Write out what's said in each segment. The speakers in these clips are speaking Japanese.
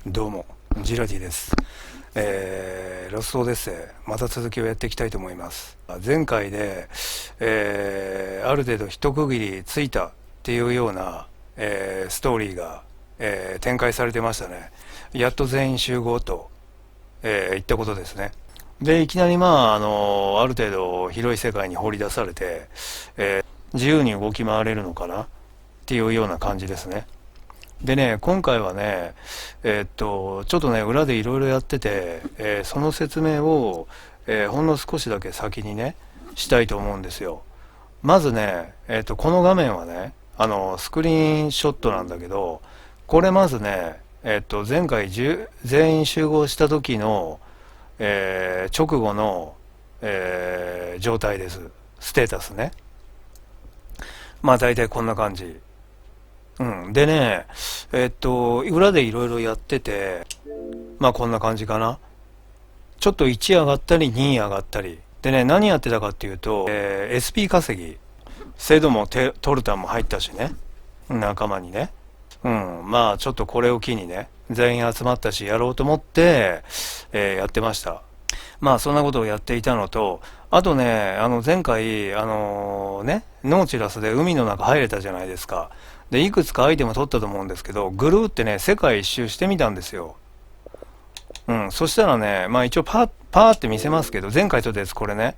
どうも、ジラディです。ロストオデッセイ、また続きをやっていきたいと思います。前回で、ある程度一区切りついたっていうような、ストーリーが、展開されてましたね。やっと全員集合と、いったことですね。で、いきなりある程度広い世界に放り出されて、自由に動き回れるのかなっていうような感じですね。でね、今回はね、ちょっとね、裏でいろいろやってて、その説明を、ほんの少しだけ先にね、したいと思うんですよ。まずね、この画面はね、スクリーンショットなんだけど、これまずね、前回全員集合した時の、直後の、状態です。ステータスね。まあ大体こんな感じ。でね、裏でいろいろやってて、まあこんな感じかな。ちょっと1上がったり2上がったり。でね、何やってたかっていうと、SP 稼ぎ。セドもトルタンも入ったしね。仲間にね。まあちょっとこれを機にね、全員集まったし、やろうと思って、やってました。まあそんなことをやっていたのと、あとね、前回、ノーチラスで海の中入れたじゃないですか。で、いくつかアイテム取ったと思うんですけど、ぐるーってね、世界一周してみたんですよ。そしたらね、まあ一応パーって見せますけど、前回撮ったやつこれね。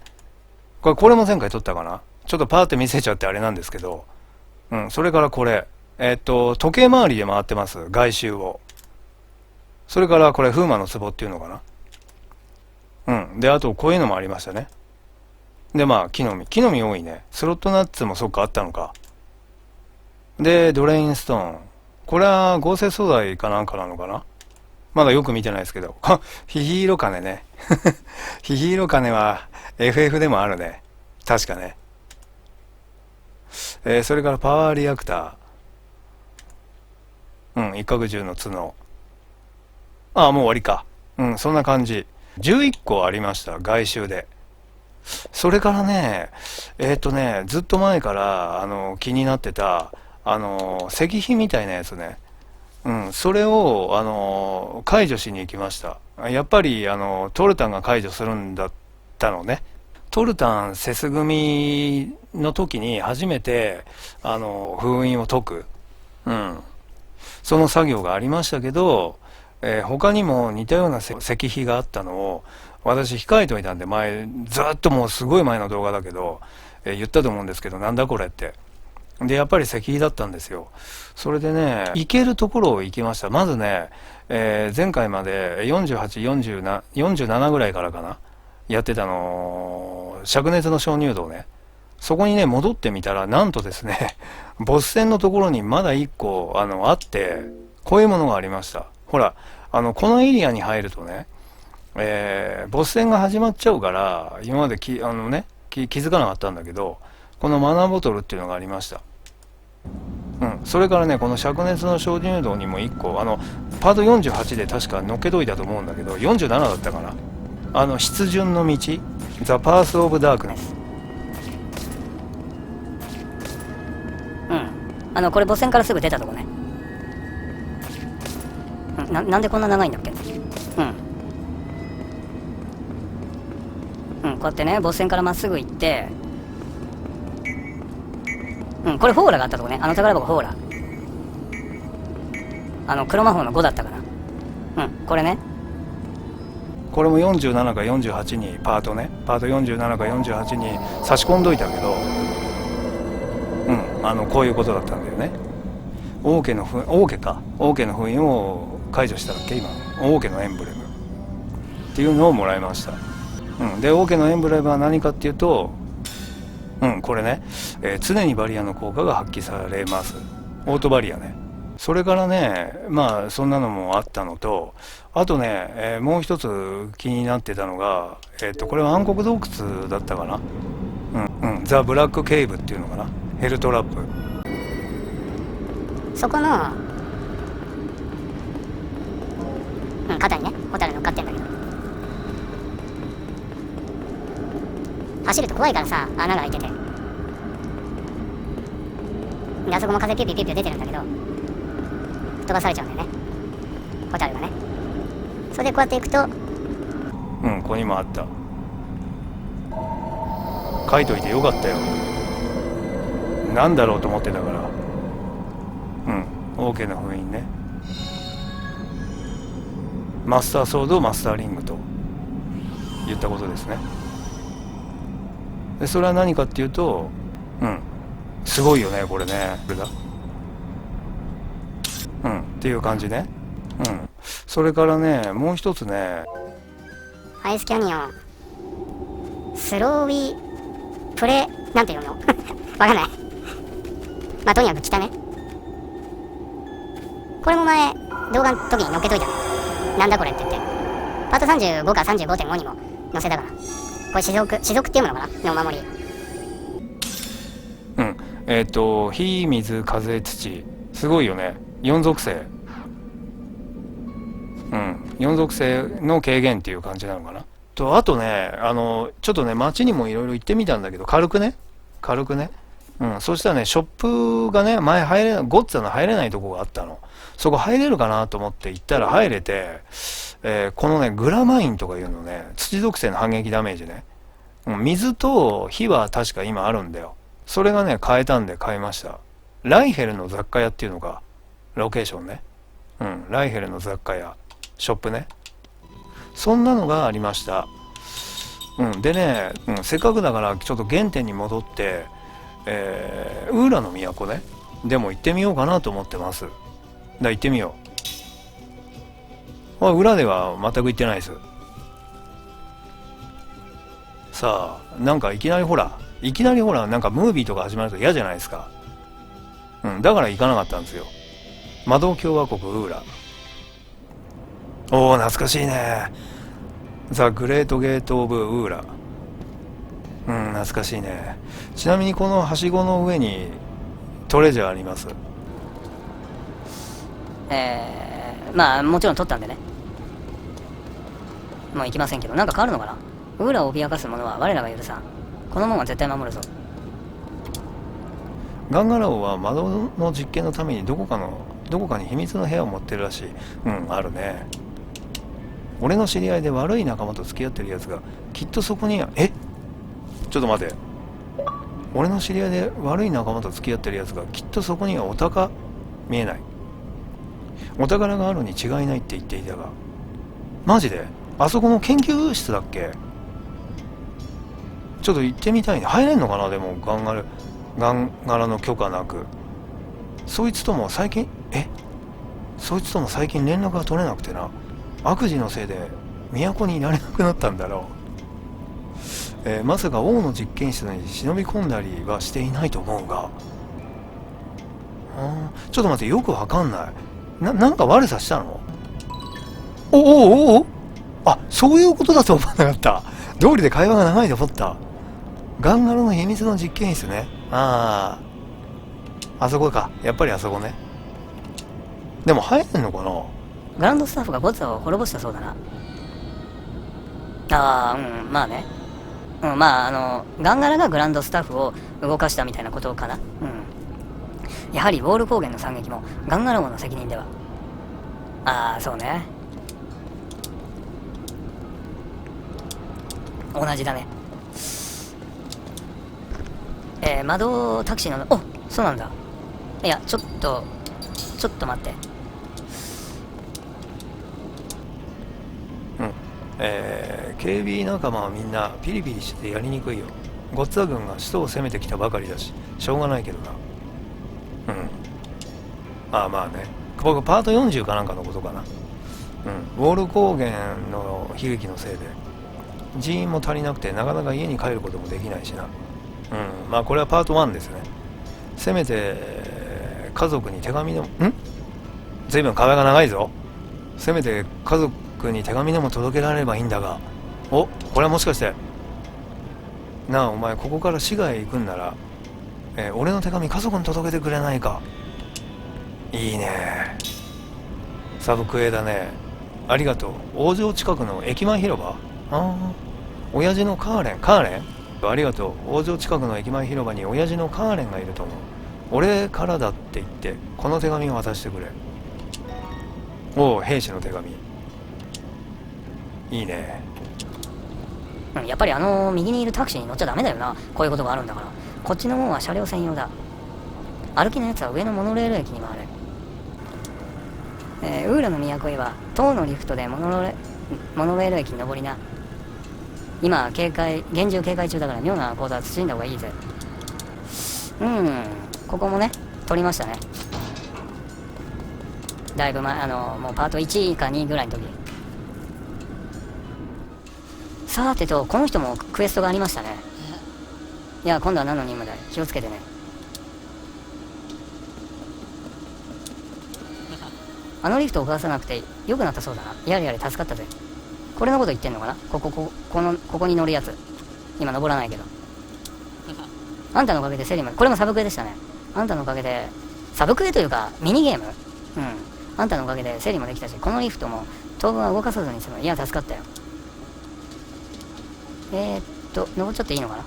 これも前回撮ったかな。ちょっとパーって見せちゃってあれなんですけど、それからこれ、時計回りで回ってます、外周を。それからこれ、風魔の壺っていうのかな。で、あとこういうのもありましたね。で、まあ、木の実多いね。スロットナッツもそっかあったのか。で、ドレインストーン。これは合成素材かなんかなのかな。まだよく見てないですけど。ヒヒーロ金ね。ヒヒーロ金は FF でもあるね。確かね。それからパワーリアクター。一角銃の角。ああ、もう終わりか。そんな感じ。11個ありました、外周で。それからね、ずっと前から、気になってた、石碑みたいなやつね。それを、解除しに行きました。やっぱり、トルタンが解除するんだったのね。トルタンセス組の時に初めて、封印を解く。その作業がありましたけど、他にも似たような石碑があったのを、私控えといたんで、前、ずっともうすごい前の動画だけど、言ったと思うんですけど、なんだこれって。で、やっぱり石碑だったんですよ。それでね、行けるところを行きました。まずね、前回まで48、47ぐらいからかな、やってたの、灼熱の鍾乳洞ね。そこにね、戻ってみたら、なんとですね、ボス戦のところにまだ1個、あって、こういうものがありました。ほら、このエリアに入るとね、ボス戦が始まっちゃうから、今まで気づかなかったんだけど、このマナーボトルっていうのがありました。それからね、この灼熱の鍾乳洞にも1個、パート48で確かのっけといたと思うんだけど、47だったかな。湿潤の道、ザ・パース・オブ・ダークネス。これボス戦からすぐ出たとこね。なんでこんな長いんだっけ。こうやってね、ボス戦からまっすぐ行って、これフォーラがあったとこね。宝箱フォーラ。黒魔法の5だったかな。これね。これも47か48にパート47か48に差し込んどいたけど、こういうことだったんだよね。王家の封印を解除したっけ今。王家のエンブレムっていうのをもらいました。で、王家のエンブレムは何かっていうと、これね、常にバリアの効果が発揮されます。オートバリアね。それからね、まあそんなのもあったのと、あとね、もう一つ気になってたのが、これは暗黒洞窟だったかな。ザ・ブラック・ケイブっていうのかな。ヘルトラップ。そこの、肩にね、ホタル乗っかってんだけど。走ると怖いからさ、穴が開いてて。で、あそこも風ピュピュピュピュ出てるんだけど、飛ばされちゃうんだよね。ホタルがね。それでこうやっていくと、うん、ここにもあった。書いといてよかったよ。なんだろうと思ってたから。うん、OK な封印ね。マスターソード、マスターリングと言ったことですね。でそれは何かっていうと、うん、すごいよねこれね。これだ。うんっていう感じね。うん。それからね、もう一つね、アイスキャニオン、スローウィープレ、なんていうのわかんない。まあとにかく来たね。これも前動画の時に載っけといたの。なんだこれって言って、パート35か 35.5 にも載せたから。これ種族っていうものかなのお守り。うん、火水風土、すごいよね。4属性、うん、4属性の軽減っていう感じなのかな。とあとね、ちょっとね街にもいろいろ行ってみたんだけど、軽くね、うん、そしたらね、ショップがね、前入れない、ゴッツァの入れないとこがあったの。そこ入れるかなと思って行ったら入れて、このね、グラマインとかいうのね、土属性の反撃ダメージね。水と火は確か今あるんだよ。それがね、買えたんで買いました。ライヘルの雑貨屋っていうのが、ロケーションね。うん、ライヘルの雑貨屋、ショップね。そんなのがありました。うん、でね、せっかくだからちょっと原点に戻って、ウーラの都ね、でも行ってみようかなと思ってます。行ってみよう。裏では全く行ってないです。さあ、なんかいきなりほらなんかムービーとか始まると嫌じゃないですか。うん、だから行かなかったんですよ。魔導共和国ウーラ。おお、懐かしいね。ザ・グレート・ゲート・オブ・ウーラ。うん、懐かしいね。ちなみにこのはしごの上にトレジャーあります。まあもちろん取ったんでね、もう行きませんけど、なんか変わるのかな。ウーラを脅かす者は我らが許さん。この門は絶対守るぞ。ガンガラオは窓の実験のためにどこかに秘密の部屋を持ってるらしい。うん、あるね。俺の知り合いで悪い仲間と付き合ってるやつがきっとそこには、ちょっと待て。俺の知り合いで悪い仲間と付き合ってるやつがきっとそこには見えない。お宝があるに違いないって言っていたが、マジであそこの研究室だっけ。ちょっと行ってみたいね。入れんのかな。でもガンガラの許可なく。そいつとも最近連絡が取れなくてな。悪事のせいで都にいられなくなったんだろう。まさか王の実験室に忍び込んだりはしていないと思うが、ちょっと待って、よくわかんない。なんか悪さしたの？お、あ、そういうことだと思わなかった。道理で会話が長いと思った。ガンガロの秘密の実験室ね。あそこか。やっぱりあそこね。でも入れんのかな。グランドスタッフがボツを滅ぼしたそうだな。まあね。まあガンガラがグランドスタッフを動かしたみたいなことかな。やはりウォール高原の惨劇もガンガラ王の責任では。そうね。同じだね。窓タクシーの、そうなんだ。いや、ちょっと待って。警備仲間はみんなピリピリしてやりにくいよ。ゴッツァ軍が首都を攻めてきたばかりだし、しょうがないけどな。まあね。僕パート40かなんかのことかな。ウォール高原の悲劇のせいで人員も足りなくてなかなか家に帰ることもできないしな。まあこれはパート1ですね。せめて家族に手紙でも、随分壁が長いぞ。せめて家族に手紙でも届けられればいいんだが。これはもしかしてなあ、お前ここから市街へ行くんなら、俺の手紙家族に届けてくれないか。いいね。サブクエだね。ありがとう。王城近くの駅前広場。親父のカーレンありがとう。王城近くの駅前広場に親父のカーレンがいると思う。俺からだって言ってこの手紙を渡してくれ。おお、兵士の手紙。いいね。うん、やっぱり右にいるタクシーに乗っちゃダメだよな。こういうことがあるんだから。こっちの門は車両専用だ。歩きのやつは上のモノレール駅に回れ。ウーラの都へは塔のリフトでモノレール駅に登りな。今厳重警戒中だから妙な行動は慎んだ方がいいぜ。ここもね取りましたね。だいぶ前、もうパート1か2ぐらいの時。さてと、この人もクエストがありましたね。いや、今度は何の任務だい。気をつけてね。あのリフトを壊さなくて良くなったそうだな。やれやれ助かったぜ。これのこと言ってんのかな。ここに乗るやつ。今登らないけど。あんたのおかげでセリまで、これもサブクエでしたね。あんたのおかげで、サブクエというかミニゲーム。あんたのおかげで整理もできたし、このリフトも当分は動かさずに済む。いや、助かったよ。登っちゃっていいのかな。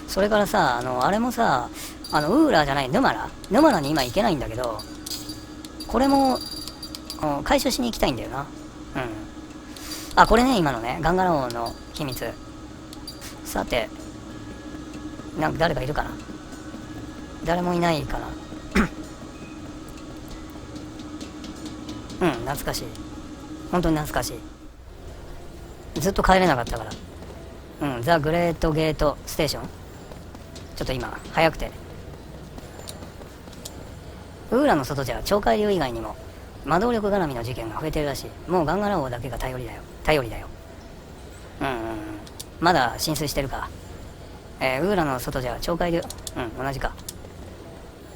それからさ、あれもさ、ウーラーじゃない、ヌマラに今行けないんだけど、これも、回収しに行きたいんだよな。あ、これね、今のね、ガンガラ王の秘密。さて、なんか誰かいるかな。誰もいないかな。懐かしい。本当に懐かしい。ずっと帰れなかったから。ザ・グレート・ゲート・ステーション。ちょっと今、早くて。ウーラの外じゃ超海流以外にも魔導力絡みの事件が増えてるらしい。もうガンガラ王だけが頼りだよ。まだ浸水してるか。ウーラの外じゃ超海流、同じか。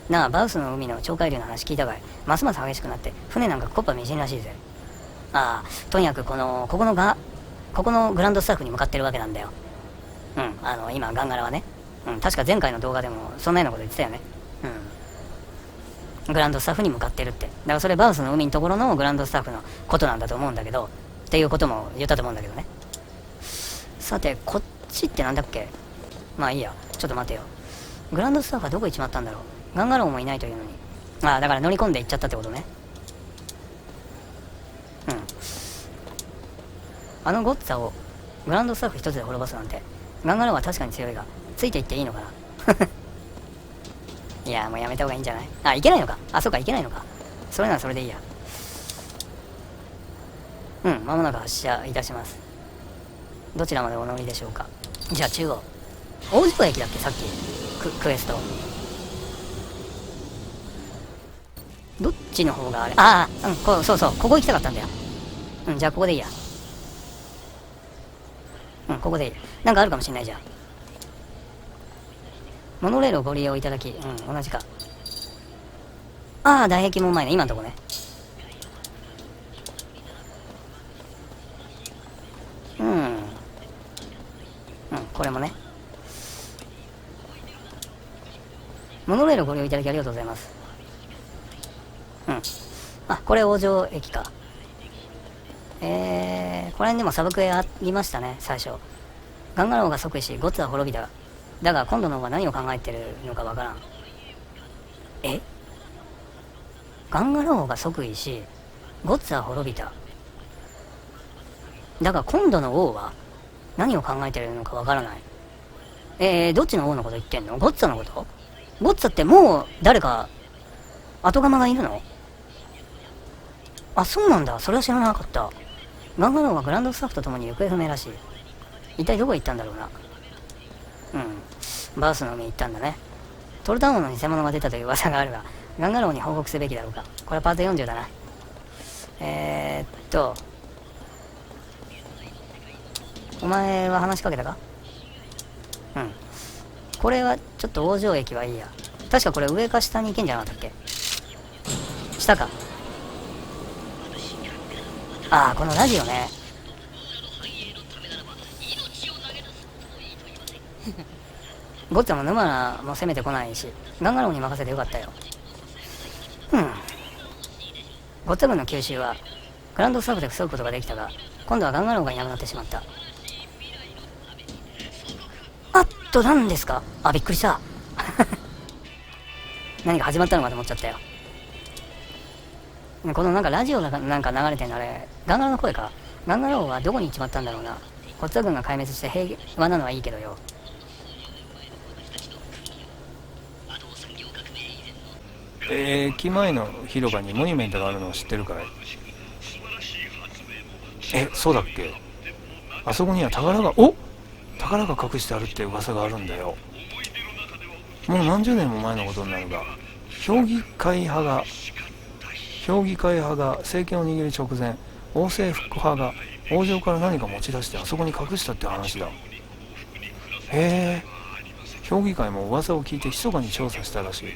なあ、バウスの海の超海流の話聞いたかい。ますます激しくなって船なんかコッパみじんらしいぜ。とにかくここのグランドスタッフに向かってるわけなんだよ。今ガンガラはね、確か前回の動画でもそんなようなこと言ってたよね。グランドスタッフに向かってるって。だからそれバウスの海のところのグランドスタッフのことなんだと思うんだけど、っていうことも言ったと思うんだけどね。さて、こっちってなんだっけ。まあいいや、ちょっと待てよ。グランドスタッフはどこ行っちまったんだろう。ガンガローもいないというのに。だから乗り込んで行っちゃったってことね。あのゴッツァをグランドスタッフ一つで滅ぼすなんて、ガンガローは確かに強いが、ついていっていいのかな。いや、もうやめた方がいいんじゃない。いけないのか。そうか、いけないのか。それならそれでいいや。間もなく発車いたします。どちらまでお乗りでしょうか。じゃあ中央。大事故駅だっけ、さっき。クエスト。どっちの方があれ。そうそう、ここ行きたかったんだよ。じゃあここでいいや。ここでいい。なんかあるかもしんないじゃん。モノレールをご利用いただき、同じか。外壁もうまいね、今のとこね。これもね。モノレールをご利用いただきありがとうございます。これ王城駅か。ここら辺でもサブクエありましたね、最初。ガンガローが即位し、ゴッツは滅びた。だが今度の方が何を考えてるのかわからん。ガンガローが即位し、ゴッツは滅びた。だが今度の王は何を考えてるのかわからない。どっちの王のこと言ってんの？ゴッツァのこと？ゴッツァってもう誰か後釜がいるの？そうなんだ。それは知らなかった。ガンガローはグランドスタッフと共に行方不明らしい。一体どこ行ったんだろうな。バースの海行ったんだね。トルタウンの偽物が出たという噂があるが、ガンガローに報告すべきだろうか。これはパート40だな。お前は話しかけたか？これはちょっと王城駅はいいや。確かこれ上か下に行けんじゃなかったっけ？下か。このラジオね。ゴッツァも沼ラも攻めてこないし、ガンガローに任せてよかったよ。ゴッツァ軍の吸収はグランドスタッフで防ぐことができたが、今度はガンガローがいなくなってしまった。何ですか？あ、びっくりした。何か始まったのかと思っちゃったよ。このなんかラジオがなんか流れてんのあれ、ガンガラの声か。ガンガラ王はどこに行っちまったんだろうな。コッツァ軍が壊滅して平和なのはいいけどよ。駅前の広場にモニュメントがあるのを知ってるかい？そうだっけ？あそこには宝が隠してあるって噂があるんだよ。もう何十年も前のことになるが、評議会派が政権を握る直前、王政復古派が王城から何か持ち出してあそこに隠したって話だ。へえ。評議会も噂を聞いて密かに調査したらしい。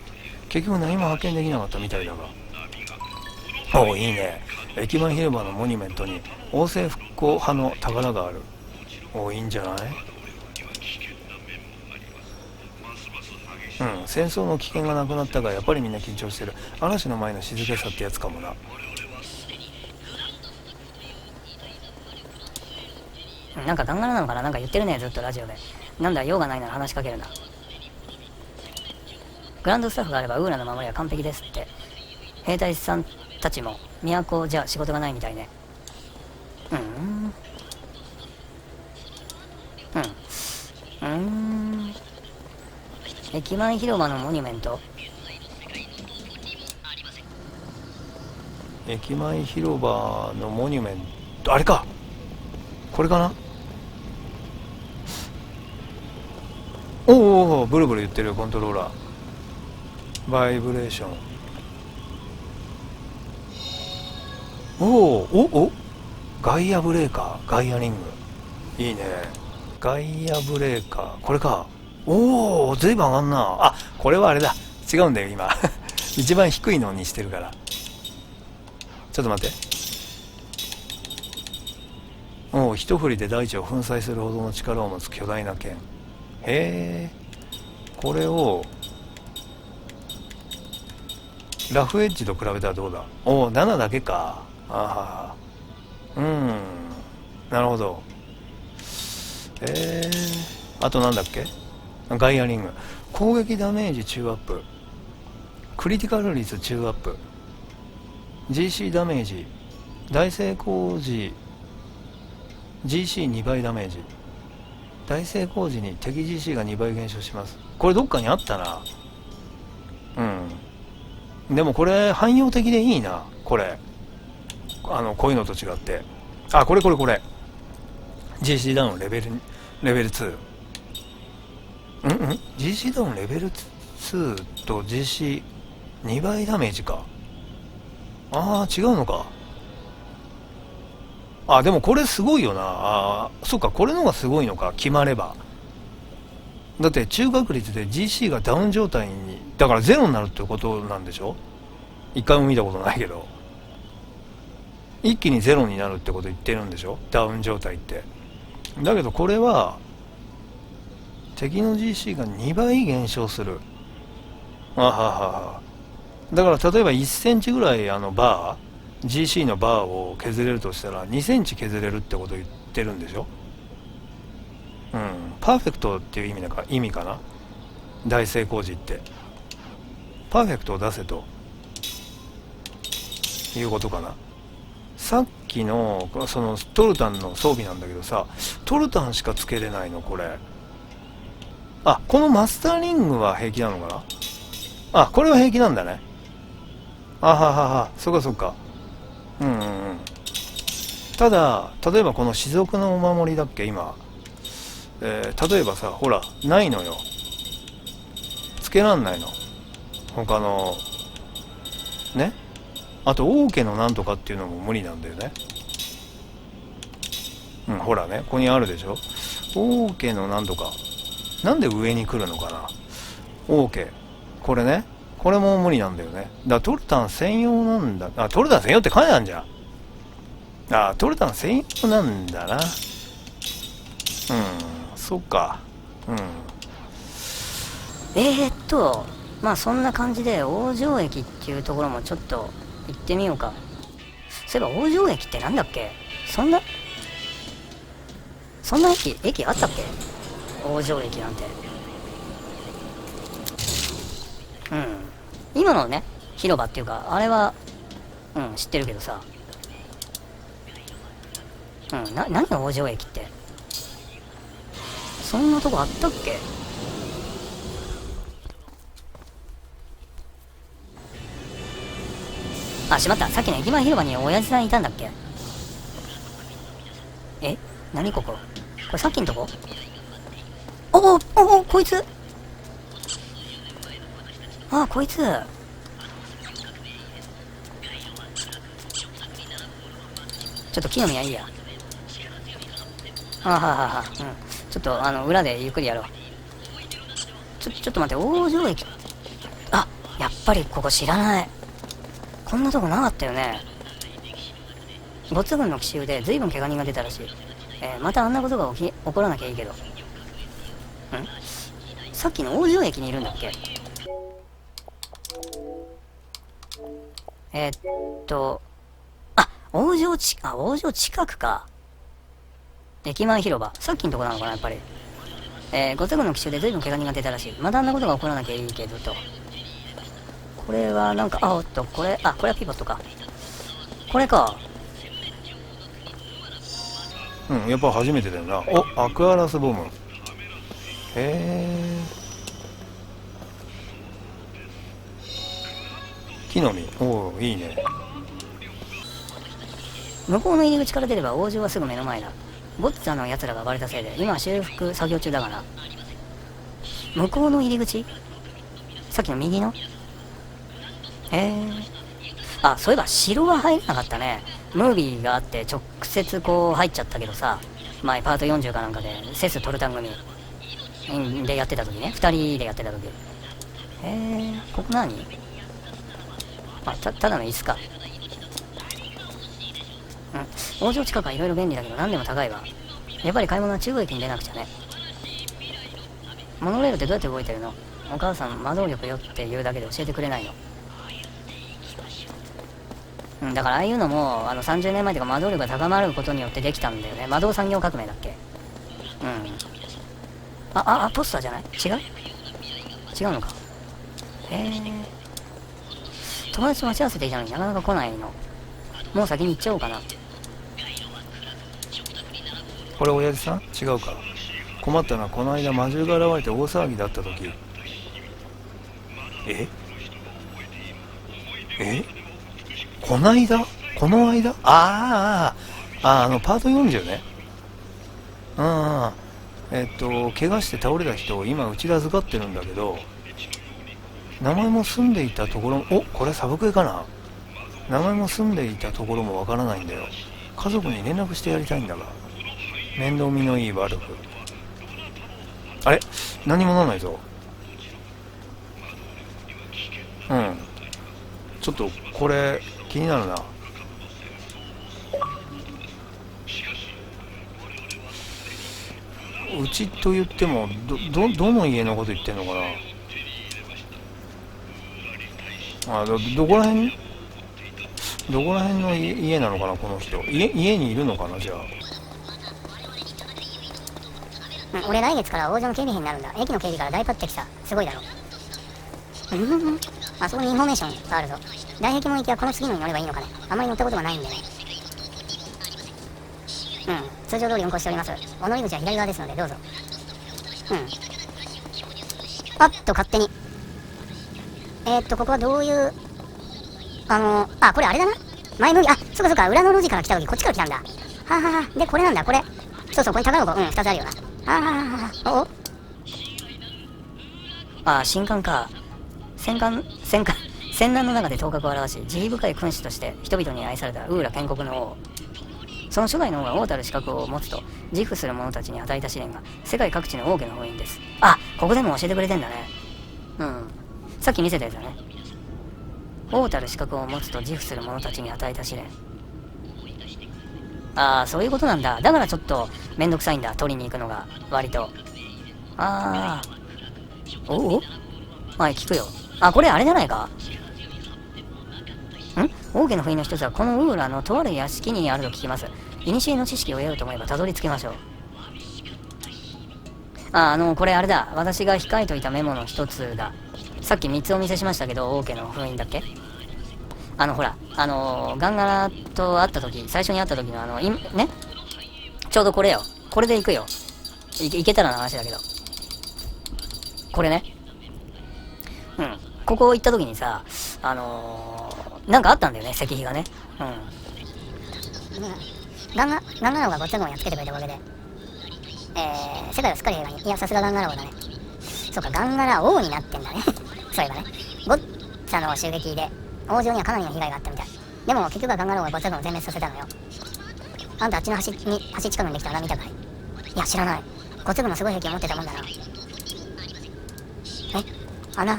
結局何も発見できなかったみたいだが。おお、いいね。駅前広場のモニュメントに王政復興派の宝がある。おお、いいんじゃない？戦争の危険がなくなったがやっぱりみんな緊張してる。嵐の前の静けさってやつかもな。なんかガンガラなのかな。なんか言ってるね、ずっとラジオで。なんだ、用がないなら話しかけるな。グランドスタッフがあればウーラの守りは完璧ですって。兵隊さんたちも都じゃ仕事がないみたいね。駅前広場のモニュメント。駅前広場のモニュメント、あれか、これかな。おお、ブルブル言ってる。コントローラーバイブレーション。おガイアブレーカー、ガイアリング、いいね。ガイアブレーカー、これか。おお、ずいぶん上がんな。あ、これはあれだ、違うんだよ今。一番低いのにしてるから。ちょっと待って。おお、一振りで大地を粉砕するほどの力を持つ巨大な剣。へえ。これをラフエッジと比べたらどうだ。おお、7だけか。ああ、なるほど。あとなんだっけ。ガイアリング、攻撃ダメージ中アップ、クリティカル率中アップ、 GC ダメージ、大成功時 GC2 倍ダメージ、大成功時に敵 GC が2倍減少します。これどっかにあったな。でもこれ汎用的でいいな。これこういうのと違って、あ、これ GC ダウンレベル2。GC ダウンレベル2と GC2 倍ダメージか。ああ、違うのか。あ、でもこれすごいよな。あ、そっか、これのがすごいのか、決まれば。だって中確率で GC がダウン状態に、だからゼロになるってことなんでしょ。一回も見たことないけど、一気にゼロになるってこと言ってるんでしょ、ダウン状態って。だけどこれは敵の GC が2倍減少する。だから例えば1センチぐらいバー GC のバーを削れるとしたら2センチ削れるってこと言ってるんでしょ。パーフェクトっていう意味かな。大成功時ってパーフェクトを出せということかな。さっきのそのトルタンの装備なんだけどさ、トルタンしかつけれないのこれ。あ、このマスターリングは平気なのかな。あ、これは平気なんだね。そっかそっか。ただ例えばこの士族のお守りだっけ今、例えばさ、ほらないのよ、つけらんないの他のね。あと王家のなんとかっていうのも無理なんだよね。ほらね、ここにあるでしょ、王家のなんとか。なんで上に来るのかな、王家。これね、これも無理なんだよね。だからトルタン専用なんだ。あ、トルタン専用って書いてあるじゃん。あ、トルタン専用なんだな。そっか。まあそんな感じで王城駅っていうところもちょっと行ってみようか。そういえば王城駅ってなんだっけ。そんな駅あったっけ。王城駅なんて。今のね、広場っていうか、あれは、知ってるけどさ。何が王城駅って。そんなとこあったっけ？あ、しまった。さっきの駅前広場に親父さんいたんだっけ？何ここ？これさっきのとこ？こいつ？こいつ。ちょっと木の実はいいや。ちょっと裏でゆっくりやろう。ちょっと待って、王城駅。やっぱりここ知らない。こんなとこなかったよね。ゴッツ軍の奇襲で随分怪我人が出たらしい。またあんなことが起こらなきゃいいけど。さっきの王城駅にいるんだっけ？王城近くか。駅前広場。さっきのとこなのかな、やっぱり。ゴッツ軍の奇襲で随分怪我人が出たらしい。またあんなことが起こらなきゃいいけどと。これはなんか、これはピボットか。これか。やっぱ初めてだよな。アクアラスボム。木の実。いいね。向こうの入り口から出れば王城はすぐ目の前だ。ボッツァの奴らが暴れたせいで、今は修復作業中だがな。向こうの入り口？さっきの右の？そういえば城は入れなかったね。ムービーがあって直接こう入っちゃったけどさ、前パート40かなんかでセストルタン組でやってた時ね、2人でやってた時。ここ何？ただの椅子か。王城近くはいろいろ便利だけど何でも高いわ。やっぱり買い物は中央駅に出なくちゃね。モノレールってどうやって動いてるの？お母さん魔導力よって言うだけで教えてくれないの？だからああいうのも30年前というか魔導力が高まることによってできたんだよね。魔導産業革命だっけ？ポスターじゃない？違うのか。友達と待ち合わせていたのになかなか来ないの。もう先に行っちゃおうかな。これ親父さん？違うか。困ったのはこの間魔獣が現れて大騒ぎだった時。この間パート40ね。怪我して倒れた人を今うちで預かってるんだけど、名前も住んでいたところも、これサブクエかな。名前も住んでいたところもわからないんだよ。家族に連絡してやりたいんだが。面倒見のいいバルフ。あれ？何もならないぞ。ちょっとこれ気になるな。うちと言ってもどの家のこと言ってんのかな。どこら辺の家なのかな、この人。家にいるのかな、じゃあ。俺来月から王城の警備兵になるんだ。駅の警備から大抜擢さ。すごいだろ。あそこにインフォメーションがあるぞ。大壁門行きはこの次のに乗ればいいのかね。あまり乗ったことがないんでね。通常通り運行しております。お乗り口は左側ですのでどうぞ。勝手に。ここはどういう、これあれだな。前向き、そうか、裏の路地から来た時こっちから来たんだ。で、これなんだ、これ。そう、ここに宝箱、2つあるよな。神官か。戦乱の中で頭角を現し、慈悲深い君主として人々に愛されたウーラ建国の王。その初代の王が王たる資格を持つと自負する者たちに与えた試練が世界各地の王家の封印です。ここでも教えてくれてんだね。さっき見せたやつだね。王たる資格を持つと自負する者たちに与えた試練。そういうことなんだ。だからちょっとめんどくさいんだ、取りに行くのが。割と聞くよ。これあれじゃないか。王家の封印の一つはこのウーラのとある屋敷にあると聞きます。古の知識を得ようと思えばたどり着けましょう。これあれだ。私が控えといたメモの一つだ。さっき3つお見せしましたけど、王家の封印だっけ？ほら、ガンガラと会った時、最初に会った時のね、ちょうどこれよ。これで行くよ。いけたらの話だけど。これね。うん。ここ行った時にさ、なんかあったんだよね、石碑がね。うん。ガンガラオがごっつぁんをやっつけてくれたおかげで、世界をすっかり平和に。いや、さすがガンガラオだね。そうか、ガンガラ王になってんだね。そういえばね。ゴッツァの襲撃で、王城にはかなりの被害があったみたい。でも結局はガンガラ王がゴッツァ軍を全滅させたのよ。あんたあっちの橋近くにできた穴見たかい？いや、知らない。ゴッツァ軍もすごい兵器を持ってたもんだな。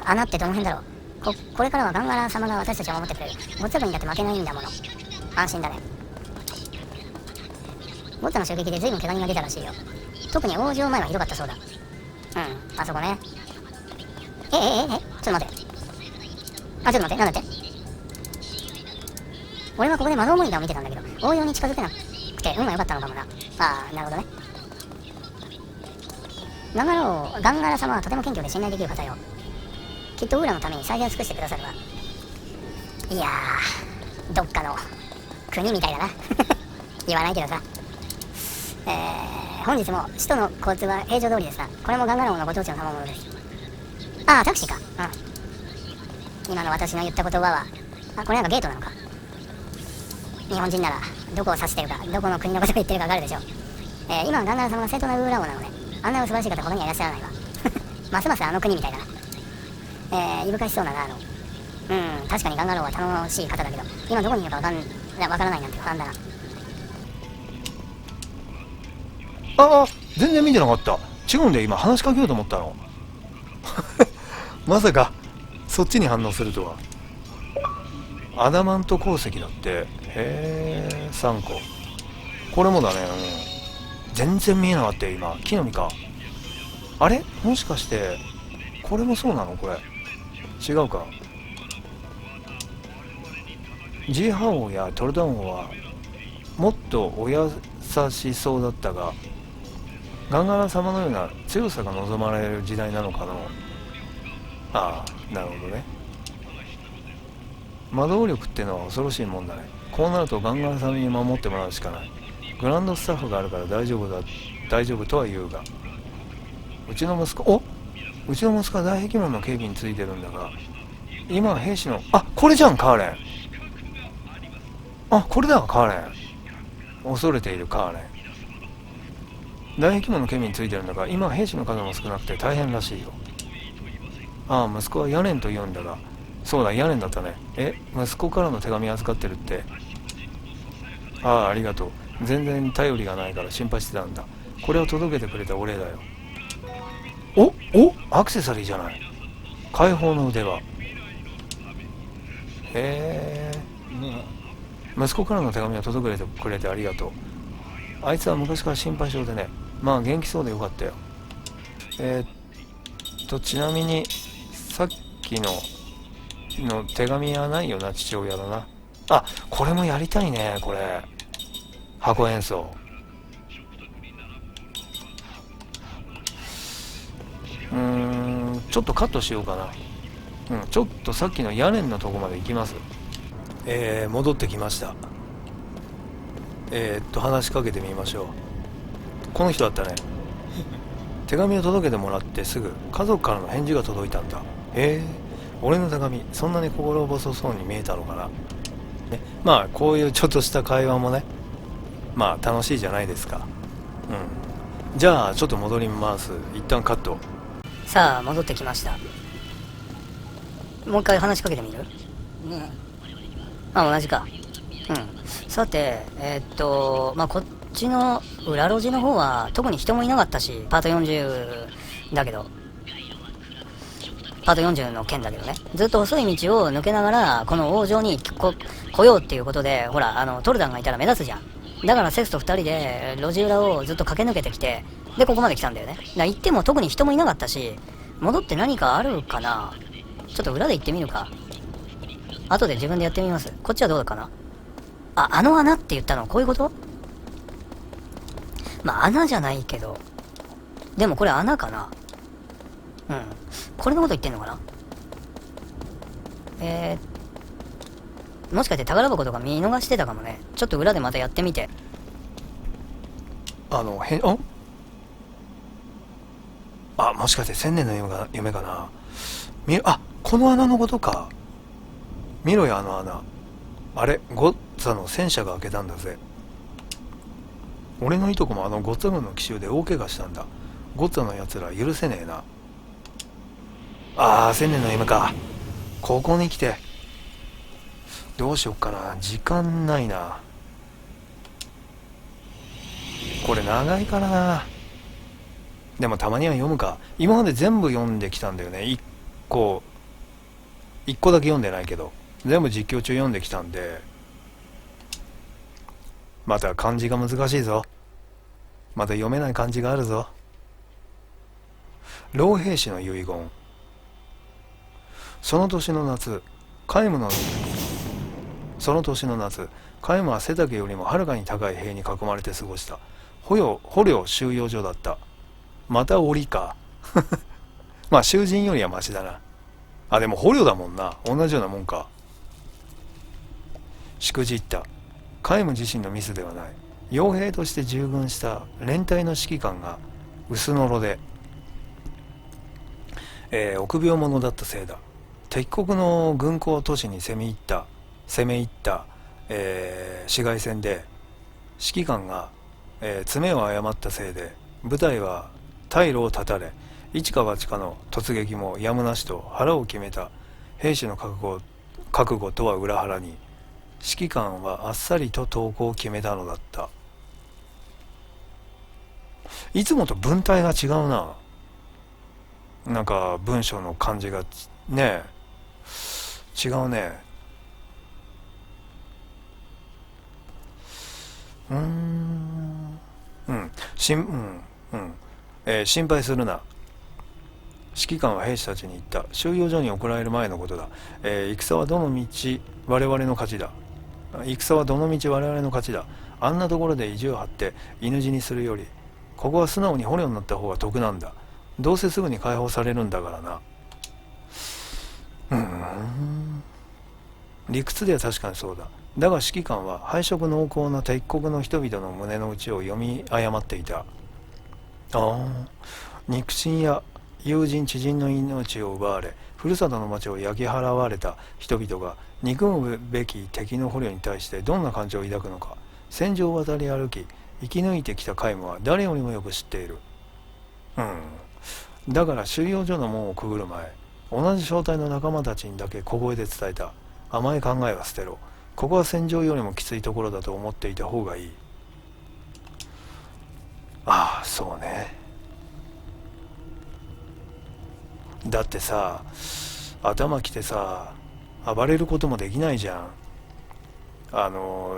穴ってどの辺だろう。これからはガンガラ様が私たちを守ってくれる。ゴッツァ軍にだって負けないんだもの。安心だね。ゴッツァの襲撃で随分怪我人が出たらしいよ。特に王城前はひどかったそうだ。うん、あそこね。ちょっと待って。なんだって。俺はここで魔導モニターを見てたんだけど、応用に近づけなくて運が良かったのかもな。なるほどね。ガンガラ様はとても謙虚で信頼できる方よ。きっとウーラのために最善を尽くしてくださるわ。いやー、どっかの国みたいだな。言わないけどさ。本日も首都の交通は平常通りですが、これもガンガラ王のご当地の賜物です。タクシーか。今の私の言った言葉は、これなんかゲートなのか。日本人ならどこを指してるか、どこの国のことを言ってるかわかるでしょう。今はガンガラ様が正当なウーラ王なので、あんな素晴らしい方ここにはいらっしゃらないわ。ますますあの国みたいだな。いぶかしそうなな。確かにガンガラ王は頼もしい方だけど、今どこにいるかわからないなんて不安だな。全然見てなかった。違うんで今話しかけようと思ったの。まさかそっちに反応するとは。アダマント鉱石だって。3個。これもだね。全然見えなかったよ今。木の実か。あれもしかしてこれもそうなの？これ違うか。ジーハオやトルダン王はもっとお優しそうだったが、ガンガラ様のような強さが望まれる時代なのかの。なるほどね。魔導力ってのは恐ろしいもんだね。こうなるとガンガラ様に守ってもらうしかない。グランドスタッフがあるから大丈夫とは言うが、うちの息子は大壁門の警備についてるんだが、今は兵士のこれじゃん。カーレン。これだ。カーレン。恐れているカーレン。大壁門の警備についてるんだが、今は兵士の数も少なくて大変らしいよ。息子はヤネンと言うんだが、そうだ、ヤネンだったね。息子からの手紙預かってるって。ありがとう。全然頼りがないから心配してたんだ。これを届けてくれたお礼だよ。アクセサリーじゃない。解放の腕輪。息子からの手紙を届けてくれてありがとう。あいつは昔から心配性でね。元気そうでよかったよ。ちなみにさっきの手紙はないよな。父親だな。これもやりたいね。これ箱演奏。ちょっとカットしようかな。ちょっとさっきの屋根のとこまで行きます。戻ってきました。話しかけてみましょう。この人だったね。手紙を届けてもらってすぐ家族からの返事が届いたんだ。俺の手紙そんなに心細そうに見えたのかな。こういうちょっとした会話もね、楽しいじゃないですか。じゃあちょっと戻ります。一旦カット。さあ戻ってきました。もう一回話しかけてみる？同じか。さてこっちの裏路地の方は特に人もいなかったし、パート40だけど、パート40の件だけどね、ずっと細い道を抜けながらこの王城に来ようっていうことで、ほらトルダンがいたら目立つじゃん。だからセスと2人で路地裏をずっと駆け抜けてきて、でここまで来たんだよね。行っても特に人もいなかったし、戻って何かあるかな。ちょっと裏で行ってみるか。後で自分でやってみます。こっちはどうだかな。穴って言ったのこういうこと？穴じゃないけど、でもこれ穴かな。うん。これのこと言ってんのかな。もしかして宝箱とか見逃してたかもね。ちょっと裏でまたやってみて。もしかして千年の夢かな。この穴のことか。見ろよ、あの穴。あれ、ゴッツァの戦車が開けたんだぜ。俺のいとこもゴッツァ軍の奇襲で大怪我したんだ。ゴッツァのやつら許せねえな。千年の夢か。ここに来てどうしよっかな。時間ないな。これ長いからな。でもたまには読むか。今まで全部読んできたんだよね。一個だけ読んでないけど全部実況中読んできたんで。また漢字が難しいぞ。また読めない漢字があるぞ。老兵士の遺言。その年の夏、カイムは背丈よりもはるかに高い塀に囲まれて過ごした。捕虜収容所だった。また檻か。まあ囚人よりはマシだな。でも捕虜だもんな。同じようなもんか。しくじった。カイム自身のミスではない。傭兵として従軍した連隊の指揮官が薄のろで、臆病者だったせいだ。敵国の軍港都市に攻め入った、市街戦で指揮官が、詰めを誤ったせいで部隊は退路を断たれ、一か八かの突撃もやむなしと腹を決めた兵士の覚悟とは裏腹に、指揮官はあっさりと投降を決めたのだった。いつもと文体が違うな。なんか文章の感じがね違うね。心配するな。指揮官は兵士たちに言った。収容所に送られる前のことだ。戦はどの道我々の勝ちだ。あんなところで意地を張って犬死にするより、ここは素直に捕虜になった方が得なんだ。どうせすぐに解放されるんだからな。理屈では確かにそうだ。だが指揮官は敗色濃厚な敵国の人々の胸の内を読み誤っていた。肉親や友人知人の命を奪われ、ふるさとの町を焼き払われた人々が憎むべき敵の捕虜に対してどんな感情を抱くのか。戦場を渡り歩き生き抜いてきたカイムは誰よりもよく知っている。だから収容所の門をくぐる前、同じ小隊の仲間たちにだけ小声で伝えた。甘い考えは捨てろ。ここは戦場よりもきついところだと思っていた方がいい。そうね。だってさ、頭きてさ暴れることもできないじゃん。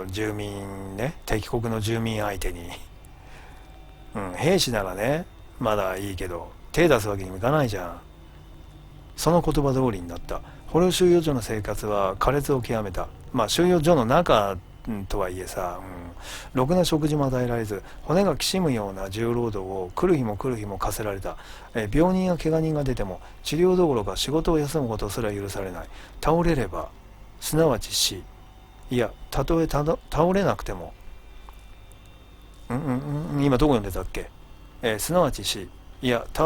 住民ね、敵国の住民相手に。兵士ならねまだいいけど手出すわけにもいかないじゃん。その言葉通りになった。捕虜収容所の生活は苛烈を極めた。収容所の中とはいえさ、ろくな食事も与えられず、骨がきしむような重労働を来る日も課せられた。病人や怪我人が出ても治療どころか仕事を休むことすら許されない。倒れればすなわち死。いや、たとえ倒れなくても今どこ読んでたっけ。すなわち死。いや、た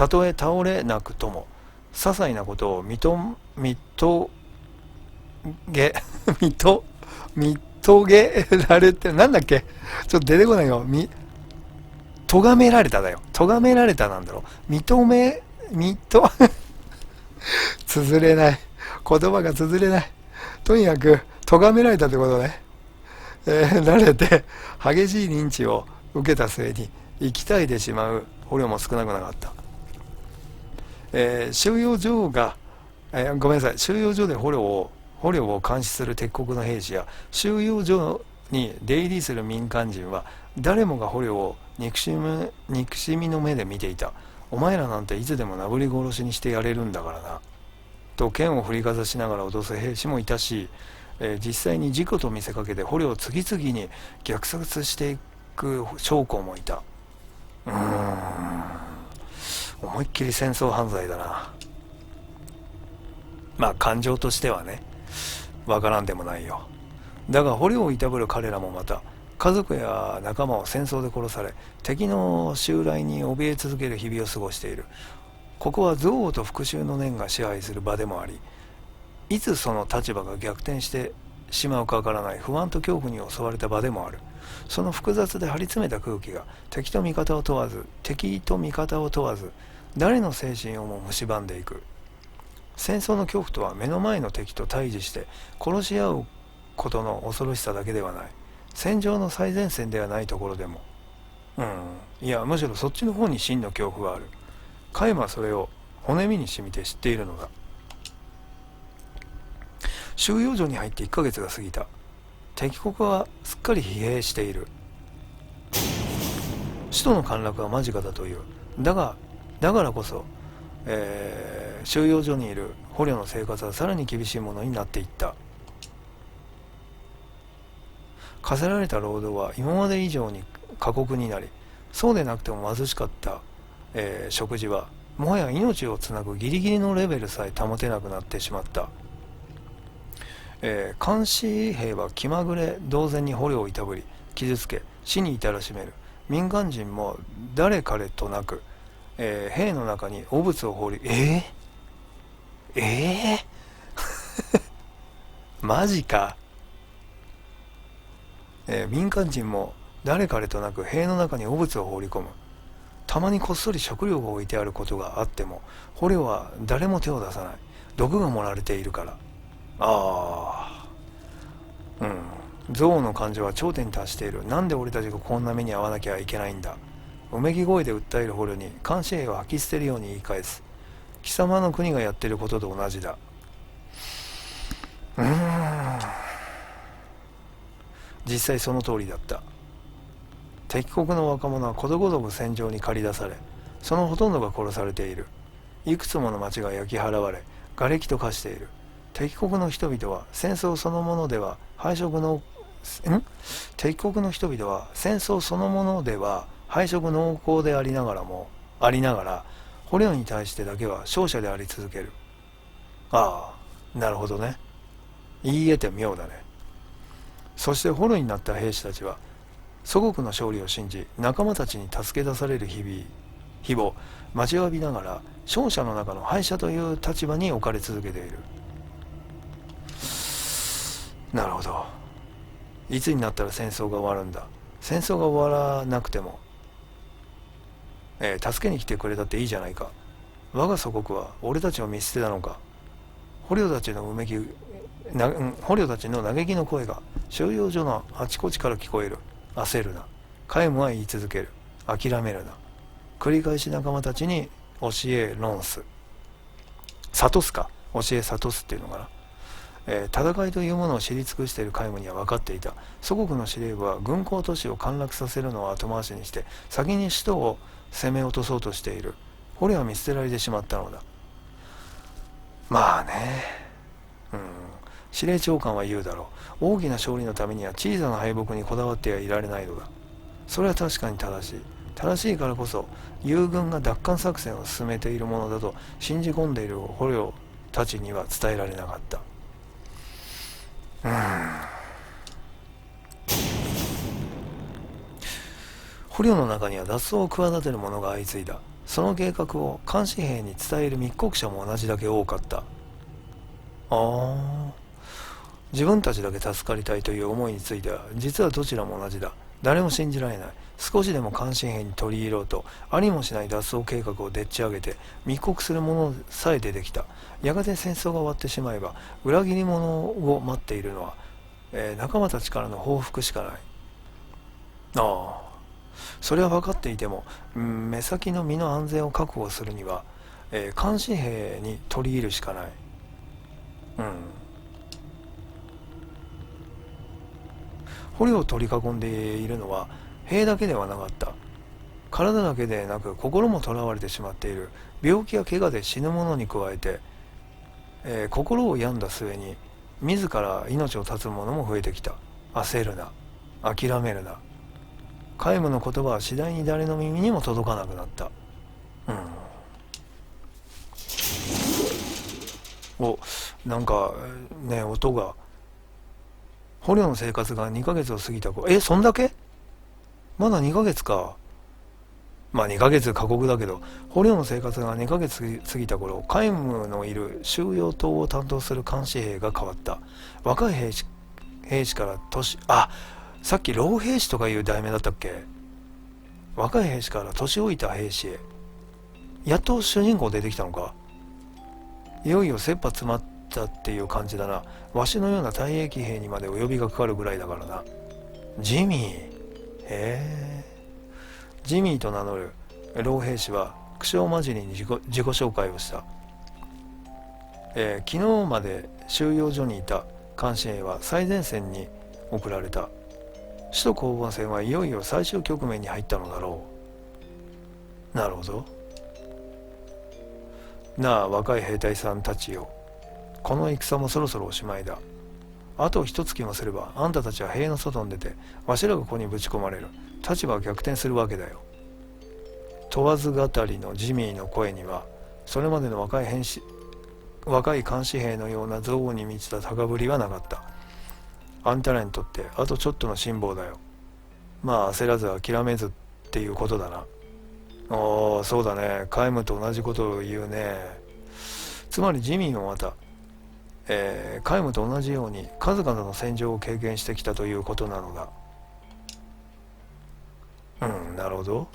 とえ倒れなくとも些細なことを認げられて、なんだっけ、ちょっと出てこないよ。咎められただよ。咎められたなんだろう。綴れない。言葉が綴れない。とにかく咎められたってことね。慣れて激しいリンチを受けた末に生き絶えてしまう捕虜も少なくなかった。収容所で捕虜を監視する敵国の兵士や収容所に出入りする民間人は誰もが捕虜を憎しみの目で見ていた。お前らなんていつでもなぶり殺しにしてやれるんだからなと剣を振りかざしながら脅す兵士もいたし、実際に事故と見せかけて捕虜を次々に虐殺していく将校もいた。思いっきり戦争犯罪だな。まあ感情としてはね、わからんでもないよ。だが捕虜をいたぶる彼らもまた、家族や仲間を戦争で殺され、敵の襲来に怯え続ける日々を過ごしている。ここは憎悪と復讐の念が支配する場でもあり、いつその立場が逆転してしまうかわからない不安と恐怖に襲われた場でもある。その複雑で張り詰めた空気が敵と味方を問わず誰の精神をも蝕んでいく。戦争の恐怖とは目の前の敵と対峙して殺し合うことの恐ろしさだけではない。戦場の最前線ではないところでも、いやむしろそっちの方に真の恐怖がある。カイムはそれを骨身に染みて知っているのだ。収容所に入って1ヶ月が過ぎた。敵国はすっかり疲弊している。首都の陥落は間近だという。だからこそ、収容所にいる捕虜の生活はさらに厳しいものになっていった。課せられた労働は今まで以上に過酷になり、そうでなくても貧しかった、食事はもはや命をつなぐギリギリのレベルさえ保てなくなってしまった。監視兵は気まぐれ同然に捕虜をいたぶり傷つけ死に至らしめる。民間人も誰彼となく、兵の中に汚物を放りマジか。民間人も誰彼となく兵の中に汚物を放り込む。たまにこっそり食料が置いてあることがあっても捕虜は誰も手を出さない。毒が盛られているから。憎悪の感情は頂点に達している。なんで俺たちがこんな目に遭わなきゃいけないんだ。うめき声で訴える捕虜に監視兵は吐き捨てるように言い返す。貴様の国がやっていることと同じだ。実際その通りだった。敵国の若者はことごとく戦場に駆り出され、そのほとんどが殺されている。いくつもの町が焼き払われ、瓦礫と化している。敵国の人々は戦争そのものでは敗色濃厚でありながら捕虜に対してだけは勝者であり続ける。なるほどね。言い得て妙だね。そして捕虜になった兵士たちは祖国の勝利を信じ、仲間たちに助け出される日を待ちわびながら勝者の中の敗者という立場に置かれ続けている。なるほど。いつになったら戦争が終わるんだ。戦争が終わらなくても、助けに来てくれたっていいじゃないか。我が祖国は俺たちを見捨てたのか。捕虜たちの嘆きの声が収容所のあちこちから聞こえる。焦るな。カイムは言い続ける。諦めるな。繰り返し仲間たちに教え論す。諭すか。教え諭すっていうのかな。戦いというものを知り尽くしているカイムには分かっていた。祖国の司令部は軍港都市を陥落させるのを後回しにして先に首都を攻め落とそうとしている。捕虜は見捨てられてしまったのだ。まあね、司令長官は言うだろう。大きな勝利のためには小さな敗北にこだわってはいられないのだ。それは確かに正しい。正しいからこそ友軍が奪還作戦を進めているものだと信じ込んでいる捕虜たちには伝えられなかった。捕虜の中には脱走を企てる者が相次いだ。その計画を監視兵に伝える密告者も同じだけ多かった。自分たちだけ助かりたいという思いについては実はどちらも同じだ。誰も信じられない。少しでも監視兵に取り入ろうとありもしない脱走計画をでっち上げて密告する者さえ出てきた。やがて戦争が終わってしまえば裏切り者を待っているのは、仲間たちからの報復しかない。それは分かっていても、目先の身の安全を確保するには、監視兵に取り入るしかない。捕虜を取り囲んでいるのは兵だけではなかった。体だけでなく心も囚われてしまっている。病気や怪我で死ぬ者に加えて、心を病んだ末に自ら命を絶つ者も増えてきた。焦るな。諦めるな。カイムの言葉は次第に誰の耳にも届かなくなった。なんかね、音が、捕虜の生活が2ヶ月を過ぎた頃、そんだけ？まだ2ヶ月か。まあ2ヶ月過酷だけど、捕虜の生活が2ヶ月過ぎた頃、海務のいる収容棟を担当する監視兵が変わった。若い兵士からさっき老兵士とかいう題名だったっけ？若い兵士から年老いた兵士へ。やっと主人公出てきたのか？いよいよ切羽詰まったっていう感じだな。わしのような退役兵にまでお呼びがかかるぐらいだからな。ジミー。ジミーと名乗る老兵士は苦笑交じりに自己紹介をした。昨日まで収容所にいた監視兵は最前線に送られた。首都攻防戦はいよいよ最終局面に入ったのだろう。なるほど。なあ、若い兵隊さんたちよ。この戦もそろそろおしまいだ。あと一月もすればあんたたちは塀の外に出てわしらがここにぶち込まれる。立場は逆転するわけだよ。問わず語りのジミーの声にはそれまでの若い監視兵のような憎悪に満ちた高ぶりはなかった。あんたらにとってあとちょっとの辛抱だよ。まあ焦らず諦めずっていうことだな。そうだね。皆無と同じことを言うね。つまりジミーもまた、皆無と同じように数々の戦場を経験してきたということなのだ。なるほど。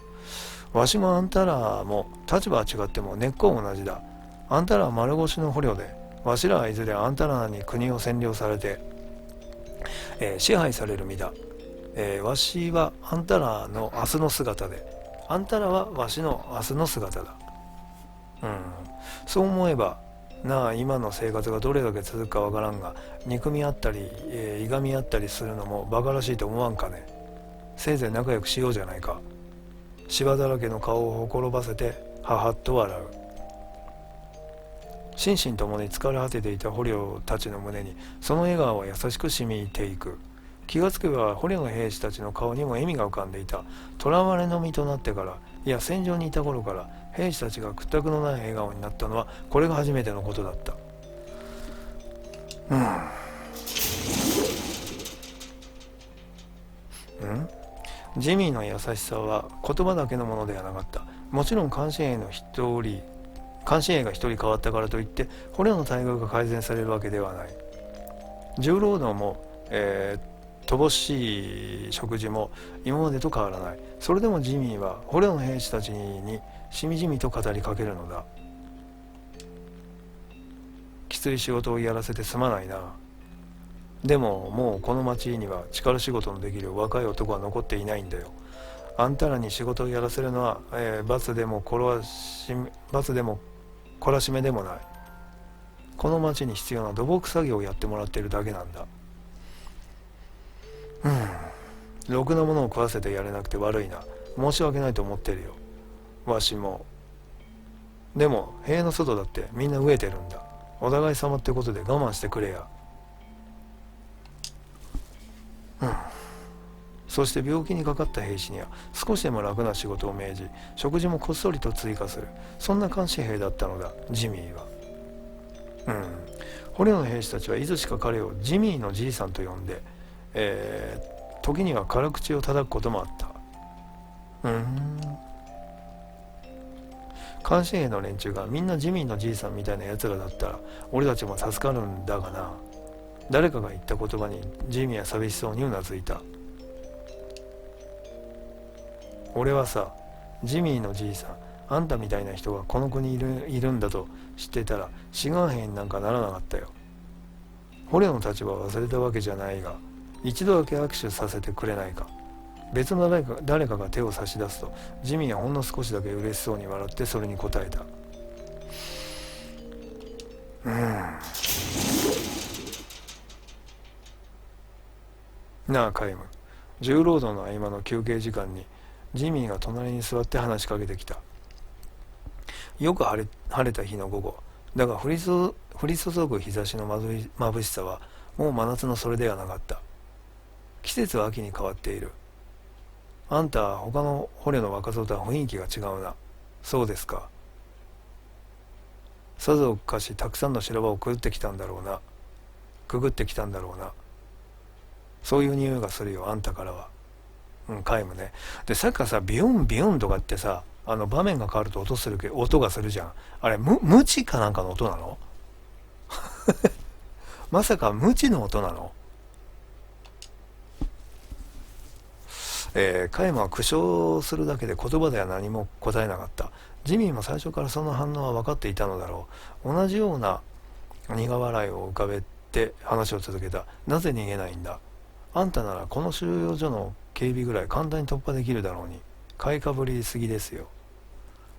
わしもあんたらも立場は違っても根っこは同じだ。あんたらは丸腰の捕虜で、わしらはいずれあんたらに国を占領されて、支配される身だ。わしはあんたらの明日の姿で、あんたらはわしの明日の姿だ。そう思えばなあ、今の生活がどれだけ続くかわからんが、憎み合ったり、いがみ合ったりするのもバカらしいと思わんかね。せいぜい仲良くしようじゃないか。芝だらけの顔をほころばせてははっと笑う。心身ともに疲れ果てていた捕虜たちの胸にその笑顔は優しく染み入っていく。気がつけば捕虜の兵士たちの顔にも笑みが浮かんでいた。囚われの身となってから、いや戦場にいた頃から兵士たちが屈託のない笑顔になったのはこれが初めてのことだった。ジミーの優しさは言葉だけのものではなかった。もちろん監視兵が一人変わったからといって捕虜の待遇が改善されるわけではない。重労働も、乏しい食事も今までと変わらない。それでもジミーは捕虜の兵士たちにしみじみと語りかけるのだ。きつい仕事をやらせてすまないな。でももうこの町には力仕事のできる若い男は残っていないんだよ。あんたらに仕事をやらせるのは、罰でも懲らしめでもない。この町に必要な土木作業をやってもらっているだけなんだ。ろくなものを食わせてやれなくて悪いな。申し訳ないと思ってるよ。わしも。でも塀の外だってみんな飢えてるんだ。お互い様ってことで我慢してくれや。そして病気にかかった兵士には少しでも楽な仕事を命じ、食事もこっそりと追加する。そんな監視兵だったのだ、ジミーは。捕虜の兵士たちはいつしか彼をジミーのじいさんと呼んで、時には辛口を叩くこともあった。監視兵の連中がみんなジミーのじいさんみたいなやつらだったら俺たちも助かるんだがな。誰かが言った言葉にジミーは寂しそうにうなずいた。俺はさ、ジミーのじいさん、あんたみたいな人がこの国にいるんだと知ってたら志願兵になんかならなかったよ。捕虜の立場を忘れたわけじゃないが、一度だけ握手させてくれないか。別の誰かが手を差し出すとジミーはほんの少しだけ嬉しそうに笑ってそれに応えた。なあカイム、重労働の合間の休憩時間にジミーが隣に座って話しかけてきた。よく晴れた日の午後だが降り注ぐ日差しの眩しさはもう真夏のそれではなかった。季節は秋に変わっている。あんた他の捕虜の若造とは雰囲気が違うな。そうですか。さぞかしたくさんの修羅場をくぐってきたんだろうな。そういう匂いがするよ、あんたからは。皆無ね。で、さっきからさ、ビヨンビヨンとかってさ、場面が変わると音がするじゃん。あれ、無知かなんかの音なの？まさか無知の音なの？カイムは苦笑するだけで言葉では何も答えなかった。ジミーも最初からその反応は分かっていたのだろう。同じような苦笑いを浮かべて話を続けた。なぜ逃げないんだ？あんたならこの収容所の警備ぐらい簡単に突破できるだろうに。買いかぶりすぎですよ。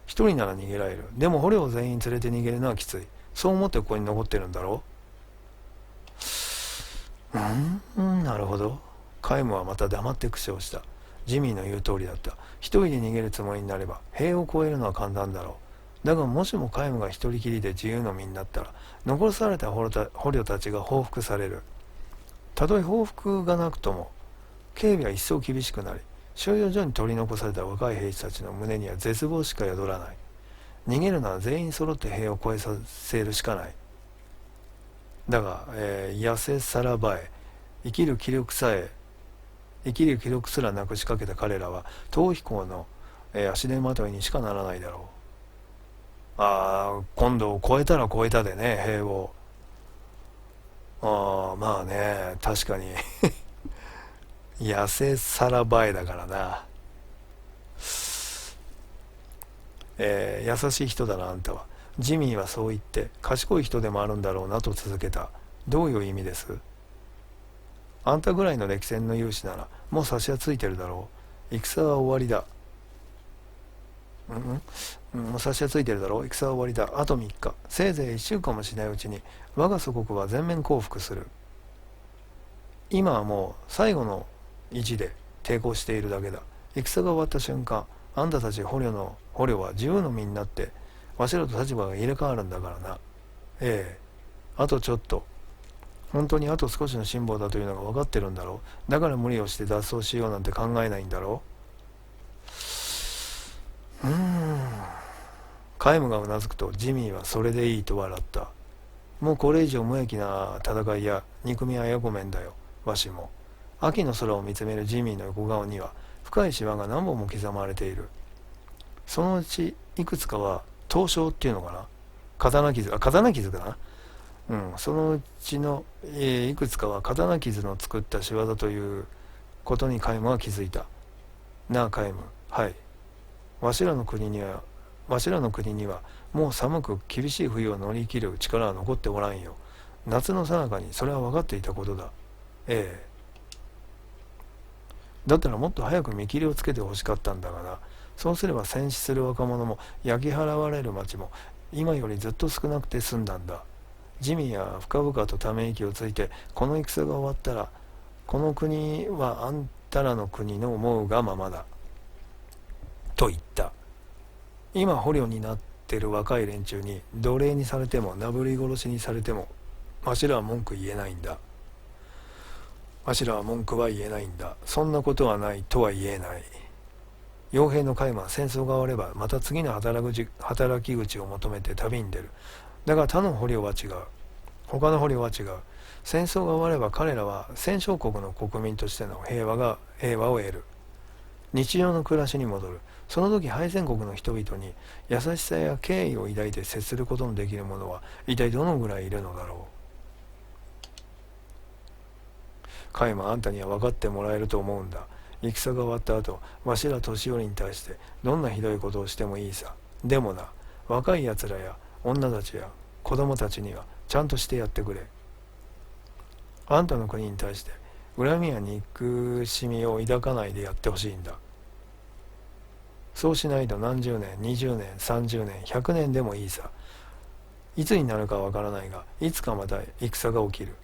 一人なら逃げられる。でも捕虜を全員連れて逃げるのはきつい。そう思ってここに残ってるんだろう。なるほど。カイムはまた黙って苦笑した。ジミーの言う通りだった。一人で逃げるつもりになれば塀を越えるのは簡単だろう。だがもしもカイムが一人きりで自由の身になったら、残された捕虜たちが報復される。たとえ報復がなくとも警備は一層厳しくなり、収容所に取り残された若い兵士たちの胸には絶望しか宿らない。逃げるなら全員揃って塀を越えさせるしかない。だが、痩せさらばえ生きる気力すらなくしかけた彼らは逃避行の、足手まといにしかならないだろう。今度越えたら越えたでね、塀を。まあね、確かに痩せさらばえだからな。優しい人だな、あんたは。ジミーはそう言って賢い人でもあるんだろうなと続けた。どういう意味です？あんたぐらいの歴戦の勇士ならもう差しはついてるだろう。戦は終わりだ。もう差しはついてるだろう。戦は終わりだ。あと3日、せいぜい1週間もしないうちに我が祖国は全面降伏する。今はもう最後の意地で抵抗しているだけだ。戦が終わった瞬間、あんたたち捕虜は自由の身になってわしらと立場が入れ替わるんだからな。あとちょっと。本当にあと少しの辛抱だというのが分かってるんだろう。だから無理をして脱走しようなんて考えないんだろう。カイムがうなずくとジミーはそれでいいと笑った。もうこれ以上無益な戦いや憎みはやごめんだよ。わしも。秋の空を見つめるジミーの横顔には深いシワが何本も刻まれている。そのうちいくつかは刀傷っていうのかな、刀傷かな。そのうちの、いくつかは刀傷の作った仕業ということにカイムは気づいた。なあカイム、はい。わしらの国にはもう寒く厳しい冬を乗り切る力は残っておらんよ。夏の最中にそれは分かっていたことだ。だったらもっと早く見切りをつけてほしかったんだがな。そうすれば戦死する若者も焼き払われる町も今よりずっと少なくて済んだんだ。ジミーは深々とため息をついて、この戦が終わったらこの国はあんたらの国の思うがままだと言った。今捕虜になってる若い連中に奴隷にされてもなぶり殺しにされてもわしらは文句は言えないんだ。そんなことはないとは言えない。傭兵のカイムは戦争が終わればまた次の働き口を求めて旅に出る。だが他の捕虜は違う。戦争が終われば彼らは戦勝国の国民としての平和を得る。日常の暮らしに戻る。その時敗戦国の人々に優しさや敬意を抱いて接することのできる者は一体どのぐらいいるのだろう。カイムはあんたには分かってもらえると思うんだ。戦が終わった後、わしら年寄りに対してどんなひどいことをしてもいいさ。でもな、若いやつらや女たちや子供たちにはちゃんとしてやってくれ。あんたの国に対して恨みや憎しみを抱かないでやってほしいんだ。そうしないと何十年、20年、30年、100年でもいいさ。いつになるかわからないが、いつかまた戦が起きる。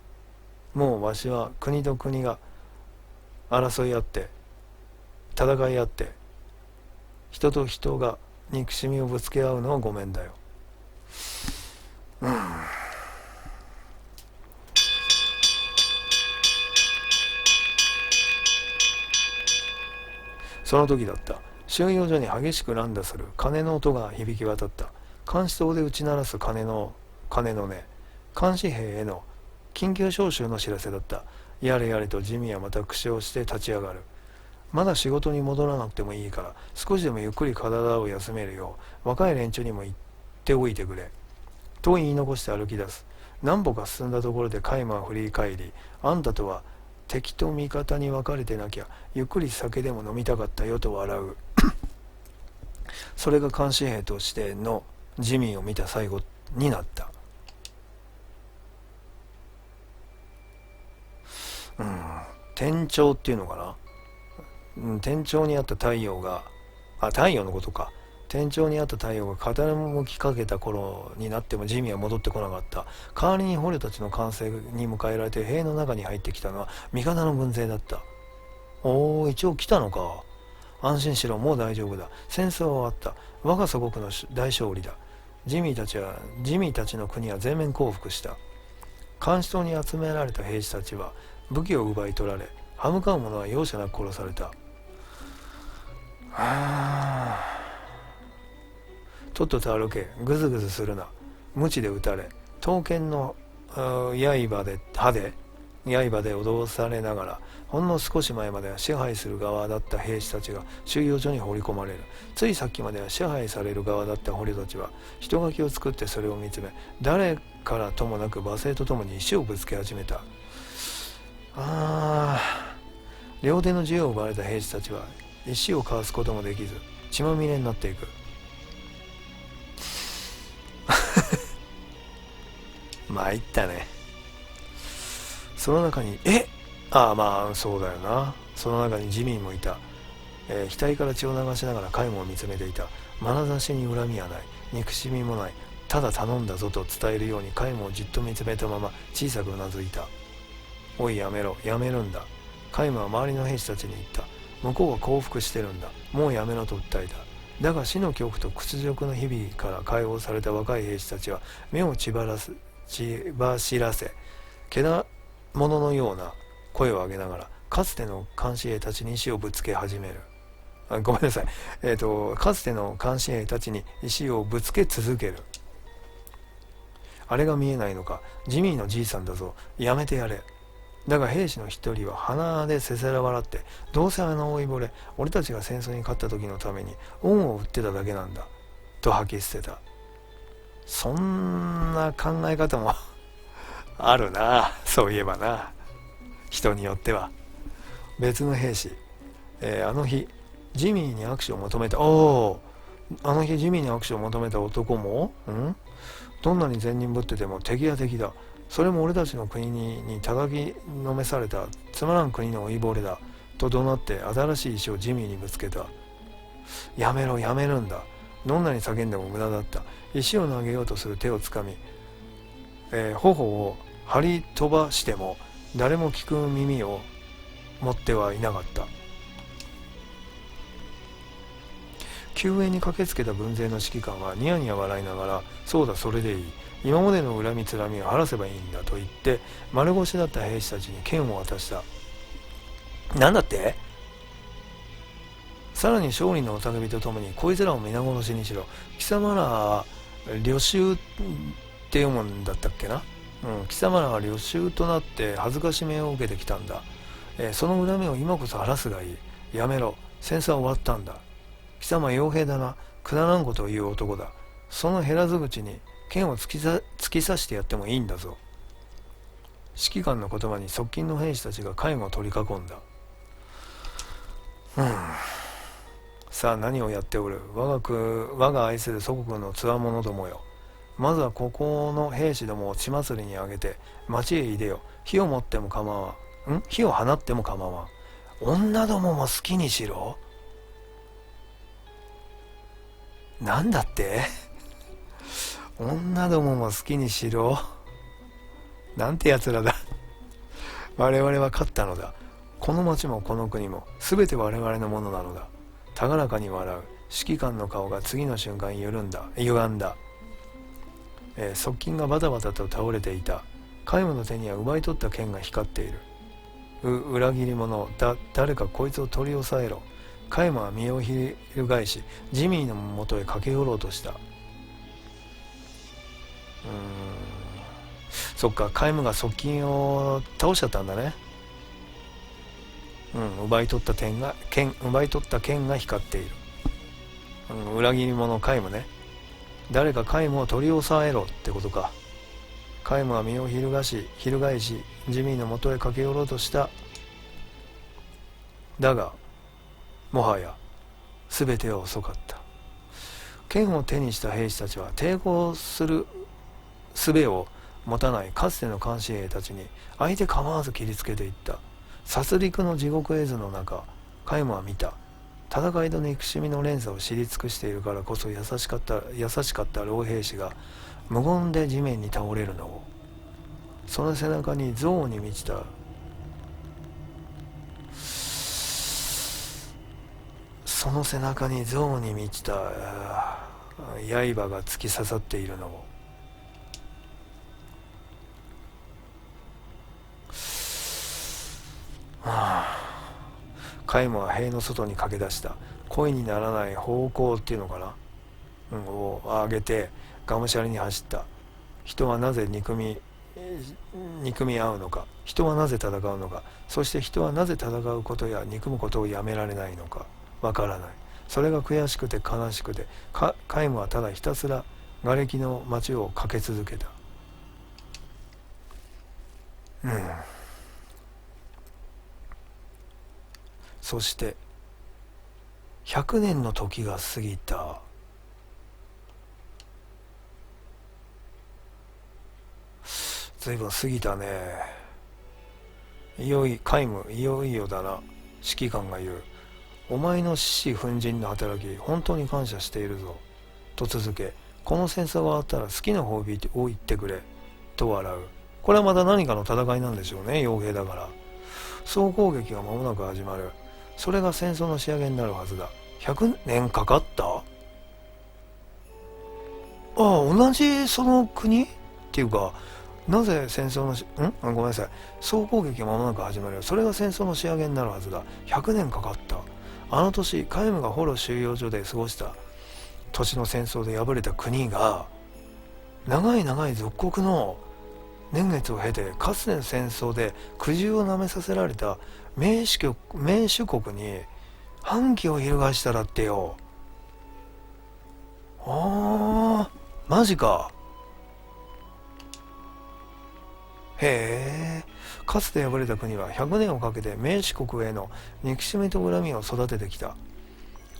もうわしは国と国が争い合って戦い合って人と人が憎しみをぶつけ合うのはごめんだよ。その時だった。収容所に激しく乱打する鐘の音が響き渡った。監視塔で打ち鳴らす鐘のね、監視兵への緊急招集の知らせだった。やれやれとジミーはまた苦笑して立ち上がる。まだ仕事に戻らなくてもいいから、少しでもゆっくり体を休めるよう若い連中にも言っておいてくれと言い残して歩き出す。何歩か進んだところでカイマは振り返り、あんたとは敵と味方に分かれてなきゃゆっくり酒でも飲みたかったよと笑う。それが監視兵としてのジミーを見た最後になった。天頂っていうのかな、天頂にあった太陽が、太陽のことか。天頂にあった太陽が傾きかけた頃になってもジミーは戻ってこなかった。代わりに捕虜たちの歓声に迎えられて塀の中に入ってきたのは味方の軍勢だった。おお、一応来たのか。安心しろ、もう大丈夫だ。戦争は終わった。我が祖国の大勝利だ。ジミーたちの国は全面降伏した。監視塔に集められた兵士たちは武器を奪い取られ、歯向かう者は容赦なく殺された。とっとと歩け、ぐずぐずするな。鞭で撃たれ、刀剣の刃で脅されながら、ほんの少し前までは支配する側だった兵士たちが収容所に放り込まれる。ついさっきまでは支配される側だった捕虜たちは人垣を作ってそれを見つめ、誰からともなく罵声とともに石をぶつけ始めた。両手の自由を奪われた兵士たちは石をかわすこともできず血まみれになっていく。参ったね。その中にそうだよな。その中にジミーもいた。額から血を流しながらカイムを見つめていた。眼差しに恨みはない、憎しみもない。ただ頼んだぞと伝えるようにカイムをじっと見つめたまま小さくうなずいた。おい、やめろ、やめるんだ。カイムは周りの兵士たちに言った。向こうは降伏してるんだ。もうやめろと訴えた。だが死の恐怖と屈辱の日々から解放された若い兵士たちは目を血走らせ、けだもののような声を上げながらかつての監視兵たちに石をぶつけ始める。ごめんなさい。かつての監視兵たちに石をぶつけ続ける。あれが見えないのか。ジミーのじいさんだぞ。やめてやれ。だが兵士の一人は鼻でせせら笑って、どうせあの老いぼれ、俺たちが戦争に勝った時のために恩を売ってただけなんだと吐き捨てた。そんな考え方もあるな。そういえばな、人によっては。別の兵士、あの日ジミーに握手を求めた男も、どんなに善人ぶってても敵は敵だ。それも俺たちの国に叩きのめされたつまらん国の老いぼれだと怒鳴って新しい石をジミーにぶつけた。やめろ、やめるんだ。どんなに叫んでも無駄だった。石を投げようとする手をつかみ、頬を張り飛ばしても誰も聞く耳を持ってはいなかった。救援に駆けつけた軍勢の指揮官はニヤニヤ笑いながら、そうだ、それでいい。今までの恨みつらみを晴らせばいいんだと言って丸腰だった兵士たちに剣を渡した。なんだって？さらに勝利のおたけびとともに、こいつらを皆殺しにしろ。貴様らは領袖って読むんだったっけな。貴様らは領袖となって恥ずかしめを受けてきたんだ。その恨みを今こそ晴らすがいい。やめろ、戦争は終わったんだ。貴様は傭兵だな。くだらんことを言う男だ。その減らず口に剣を突き刺してやってもいいんだぞ。指揮官の言葉に側近の兵士たちが介護を取り囲んだ。さあ何をやっておる。我が愛する祖国のつわものどもよ。まずはここの兵士どもを血祭りにあげて町へいでよ。火を持っても構わん。火を放っても構わん。女どもも好きにしろ。なんだって女どもも好きにしろ。なんてやつらだ。我々は勝ったのだ。この町もこの国も全て我々のものなのだ。高らかに笑う指揮官の顔が次の瞬間歪んだ。側近がバタバタと倒れていた。皆無の手には奪い取った剣が光っている。裏切り者だ。誰かこいつを取り押さえろ。皆無は身を翻しジミーのもとへ駆け寄ろうとした。そっか、カイムが側近を倒しちゃったんだね。奪い取った剣が光っている。裏切り者カイムね。誰かカイムを取り押さえろってことか。カイムは身を翻しジミーの元へ駆け寄ろうとした。だがもはや全ては遅かった。剣を手にした兵士たちは抵抗する術を持たないかつての監視兵たちに相手構わず切りつけていった。殺戮の地獄絵図の中、カイムは見た。戦いと憎しみの連鎖を知り尽くしているからこそ優しかった老兵士が無言で地面に倒れるのを、その背中に憎悪に満ちた刃が突き刺さっているのを、カイムは塀の外に駆け出した。声にならない方向っていうのかな、を上げてがむしゃらに走った。人はなぜ憎み合うのか、人はなぜ戦うのか、そして人はなぜ戦うことや憎むことをやめられないのかわからない。それが悔しくて悲しくて、カイムはただひたすら瓦礫の街を駆け続けた。そして100年の時が過ぎた。ずいぶん過ぎたね。カイム、いよいよだな。指揮官が言う。お前の獅子奮迅の働き、本当に感謝しているぞ。と続け、この戦争が終わったら好きな褒美を言ってくれ。と笑う。これはまた何かの戦いなんでしょうね、傭兵だから。総攻撃が間もなく始まる。それが戦争の仕上げになるはずだ。100年かかった？ああ、同じその国っていうか、なぜ戦争のごめんなさい。総攻撃が間もなく始まる。それが戦争の仕上げになるはずだ。100年かかった。あの年、カイムがホロ収容所で過ごした年の戦争で敗れた国が、長い属国の年月を経て、かつての戦争で苦渋をなめさせられた盟主国に反旗を翻したらってよ。マジか。へえ。かつて敗れた国は100年をかけて盟主国への憎しみと恨みを育ててきた。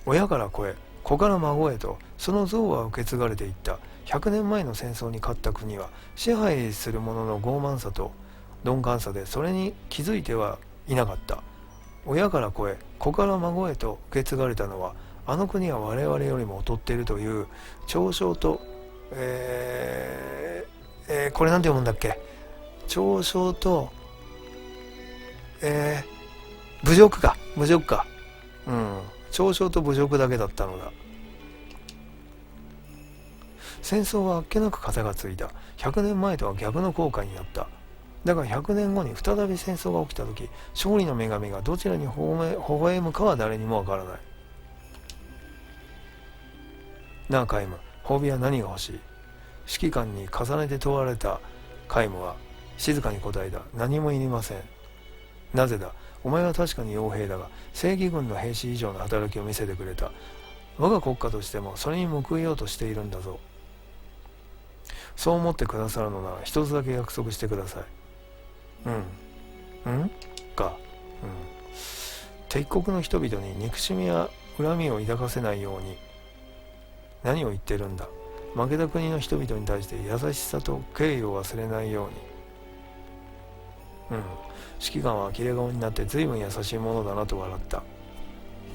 親から子へ、子から孫へと、その像は受け継がれていった。100年前の戦争に勝った国は支配する者の傲慢さと鈍感さでそれに気づいてはいなかった。親から子へ、子から孫へと受け継がれたのは、あの国は我々よりも劣っているという嘲笑と、これなんて読むんだっけ。嘲笑と、侮辱か。嘲笑と侮辱だけだったのだ。戦争はあっけなく風がついた。100年前とは逆の効果になった。だが100年後に再び戦争が起きた時、勝利の女神がどちらに微笑むかは誰にもわからない。なあカイム、褒美は何が欲しい？指揮官に重ねて問われたカイムは静かに答えた。何もいりません。なぜだ？お前は確かに傭兵だが、正義軍の兵士以上の働きを見せてくれた。我が国家としてもそれに報いようとしているんだぞ。そう思ってくださるのなら一つだけ約束してください。敵国の人々に憎しみや恨みを抱かせないように。何を言ってるんだ。負けた国の人々に対して優しさと敬意を忘れないように。指揮官は呆れ顔になって随分優しいものだなと笑った。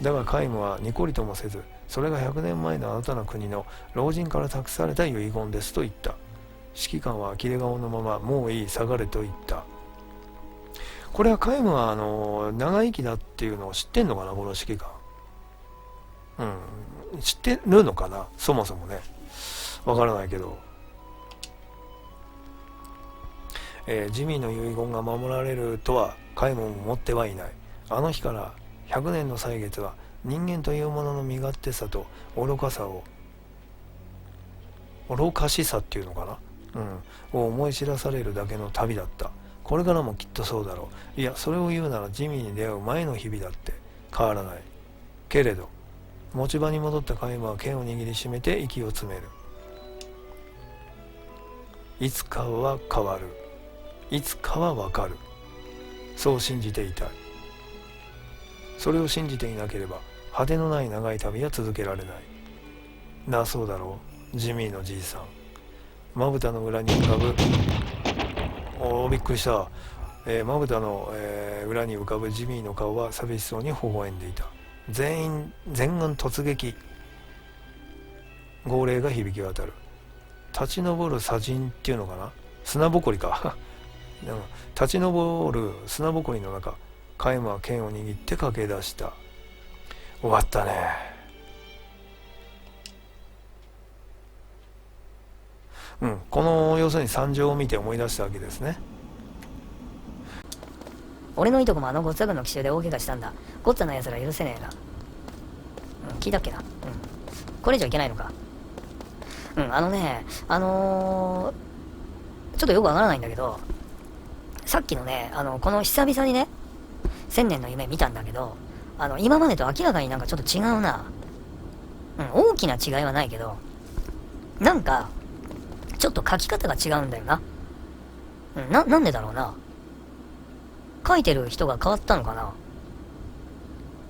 だがカイムはニコリともせず、それが100年前のあなたの国の老人から託された遺言ですと言った。指揮官は呆れ顔のまま、もういい、下がれと言った。これはカイムは長生きだっていうのを知ってんのかな、この指揮官。知ってるのかな、そもそもね。わからないけど。ジミーの遺言が守られるとはカイムも思ってはいない。あの日から100年の歳月は人間というものの身勝手さと愚かしさっていうのかなを思い知らされるだけの旅だった。これからもきっとそうだろう。いや、それを言うならジミーに出会う前の日々だって変わらない。けれど持ち場に戻ったカイムは剣を握りしめて息を詰める。いつかは変わる。いつかはわかる。そう信じていたい。それを信じていなければ果てのない長い旅は続けられない。だそうだろう、ジミーのじいさん。まぶたの裏に浮かぶ、びっくりした。まぶたの、裏に浮かぶジミーの顔は寂しそうに微笑んでいた。全軍突撃。号令が響き渡る。立ち上る砂塵っていうのかな、砂ぼこりか立ち上る砂ぼこりの中、カイムは剣を握って駆け出した。終わったね。この要するに惨状を見て思い出したわけですね。俺のいとこもゴッツァ軍の奇襲で大怪我したんだ。ゴッツァの奴ら許せねえな。聞いたっけな。これ以上いけないのか。ちょっとよくわからないんだけど、さっきのね、この久々にね、千年の夢見たんだけど、今までと明らかになんかちょっと違うな。大きな違いはないけど、なんか、ちょっと書き方が違うんだよな。なんでだろうな。書いてる人が変わったのかな。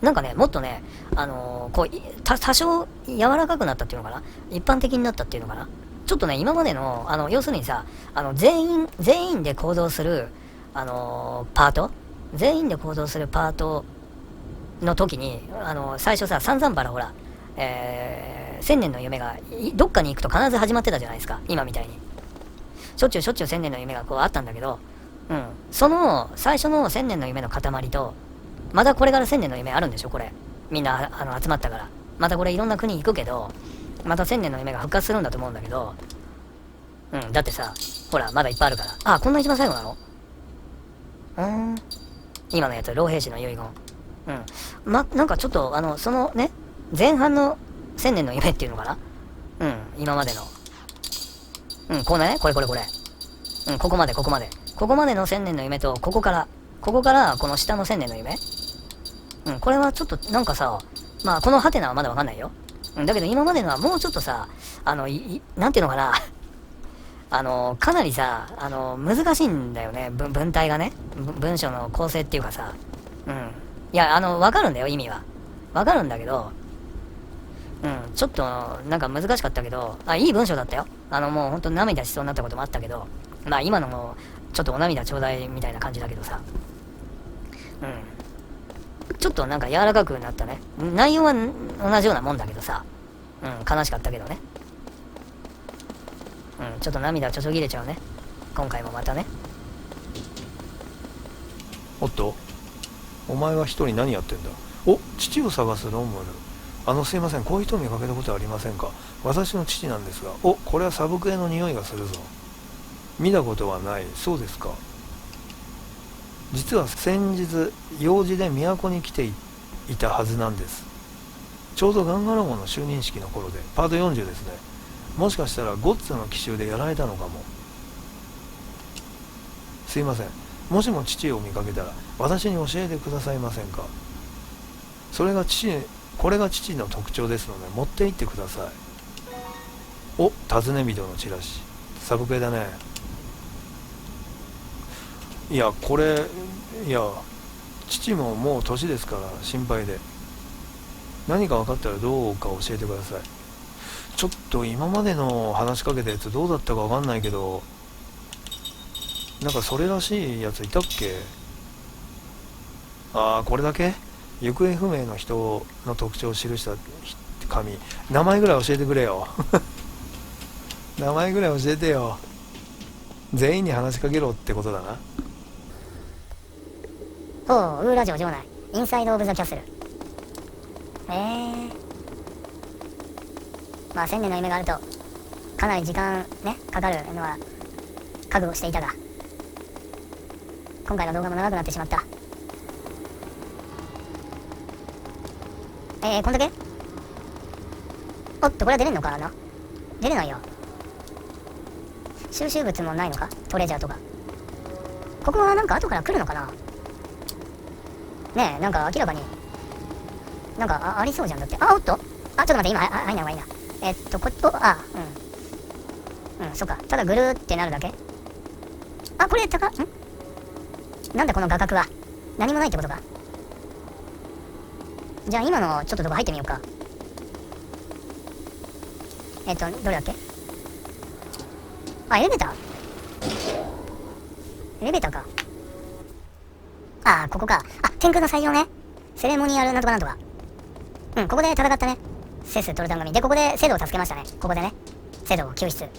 なんかね、もっとね、多少柔らかくなったっていうのかな、一般的になったっていうのかな。ちょっとね、今までの、要するにさ、全員で行動する、パートの時に、最初さ、散々バラほら、千年の夢が、どっかに行くと必ず始まってたじゃないですか、今みたいに。しょっちゅう千年の夢がこうあったんだけど、その、最初の千年の夢の塊と、まだこれから千年の夢あるんでしょこれ。みんな集まったから。またこれいろんな国行くけど、また千年の夢が復活するんだと思うんだけど、だってさ、ほら、まだいっぱいあるから。あ、こんな一番最後なの？今のやつ、老兵士の遺言。なんかちょっと、そのね、前半の千年の夢っていうのかな？今までの。こうね、これ。ここまで。ここまでの千年の夢と、ここからこの下の千年の夢。これはちょっとなんかさ、まあこのハテナはまだわかんないよ。だけど今までのはもうちょっとさ、なんていうのかな。かなりさ、難しいんだよね、文体がね。文章の構成っていうかさ。いや、わかるんだよ、意味は。わかるんだけど、ちょっと、なんか難しかったけど、いい文章だったよ。もうほんと涙しそうになったこともあったけど、まあ今のも、ちょっとお涙ちょうだいみたいな感じだけどさ。ちょっとなんか柔らかくなったね。内容は同じようなもんだけどさ。悲しかったけどね。ちょっと涙ちょぎれちゃうね。今回もまたね。おっと、お前は一人何やってんだ。父を探すロンムル。すいません、こういう人見かけたことはありませんか。私の父なんですが。これはサブクエの匂いがするぞ。見たことはない。そうですか。実は先日用事で都に来ていたはずなんです。ちょうどガンガロモの就任式の頃で、パート40ですね。もしかしたらゴッツの奇襲でやられたのかも。すいません、もしも父を見かけたら私に教えてくださいませんか。これが父の特徴ですので持って行ってください。尋ね人のチラシ。サブクエだね。父ももう年ですから心配で。何か分かったらどうか教えてください。ちょっと今までの話しかけたやつどうだったか分かんないけど、なんかそれらしいやついたっけ。これだけ。行方不明の人の特徴を記した紙。名前ぐらい教えてくれよ名前ぐらい教えてよ。全員に話しかけろってことだな。ウーラ城城内インサイドオブザキャッスル。まあ千年の夢があるとかなり時間ねかかるのは覚悟していたが、今回の動画も長くなってしまった。こんだけ。これは出れんのかな。出れないよ収集物もないのか、トレジャーとか。ここはなんか後から来るのかな。ねえ、なんか明らかになんか ありそうじゃん。だって、あ、おっと、あ、ちょっと待って、今入んない方がいいな。こっち、そっか、ただぐるーってなるだけ。あ、これなんだこの画角は。何もないってことか。じゃあ今のちょっととこ入ってみようか。どれだっけ。あ、エレベーター。エレベーターか。あ、ここか。あ、天空の採用ね。セレモニアルなんとかなんとか。うん、ここで戦ったね。セストルタン組で、ここでセドを助けましたね。ここでね、セドを救出。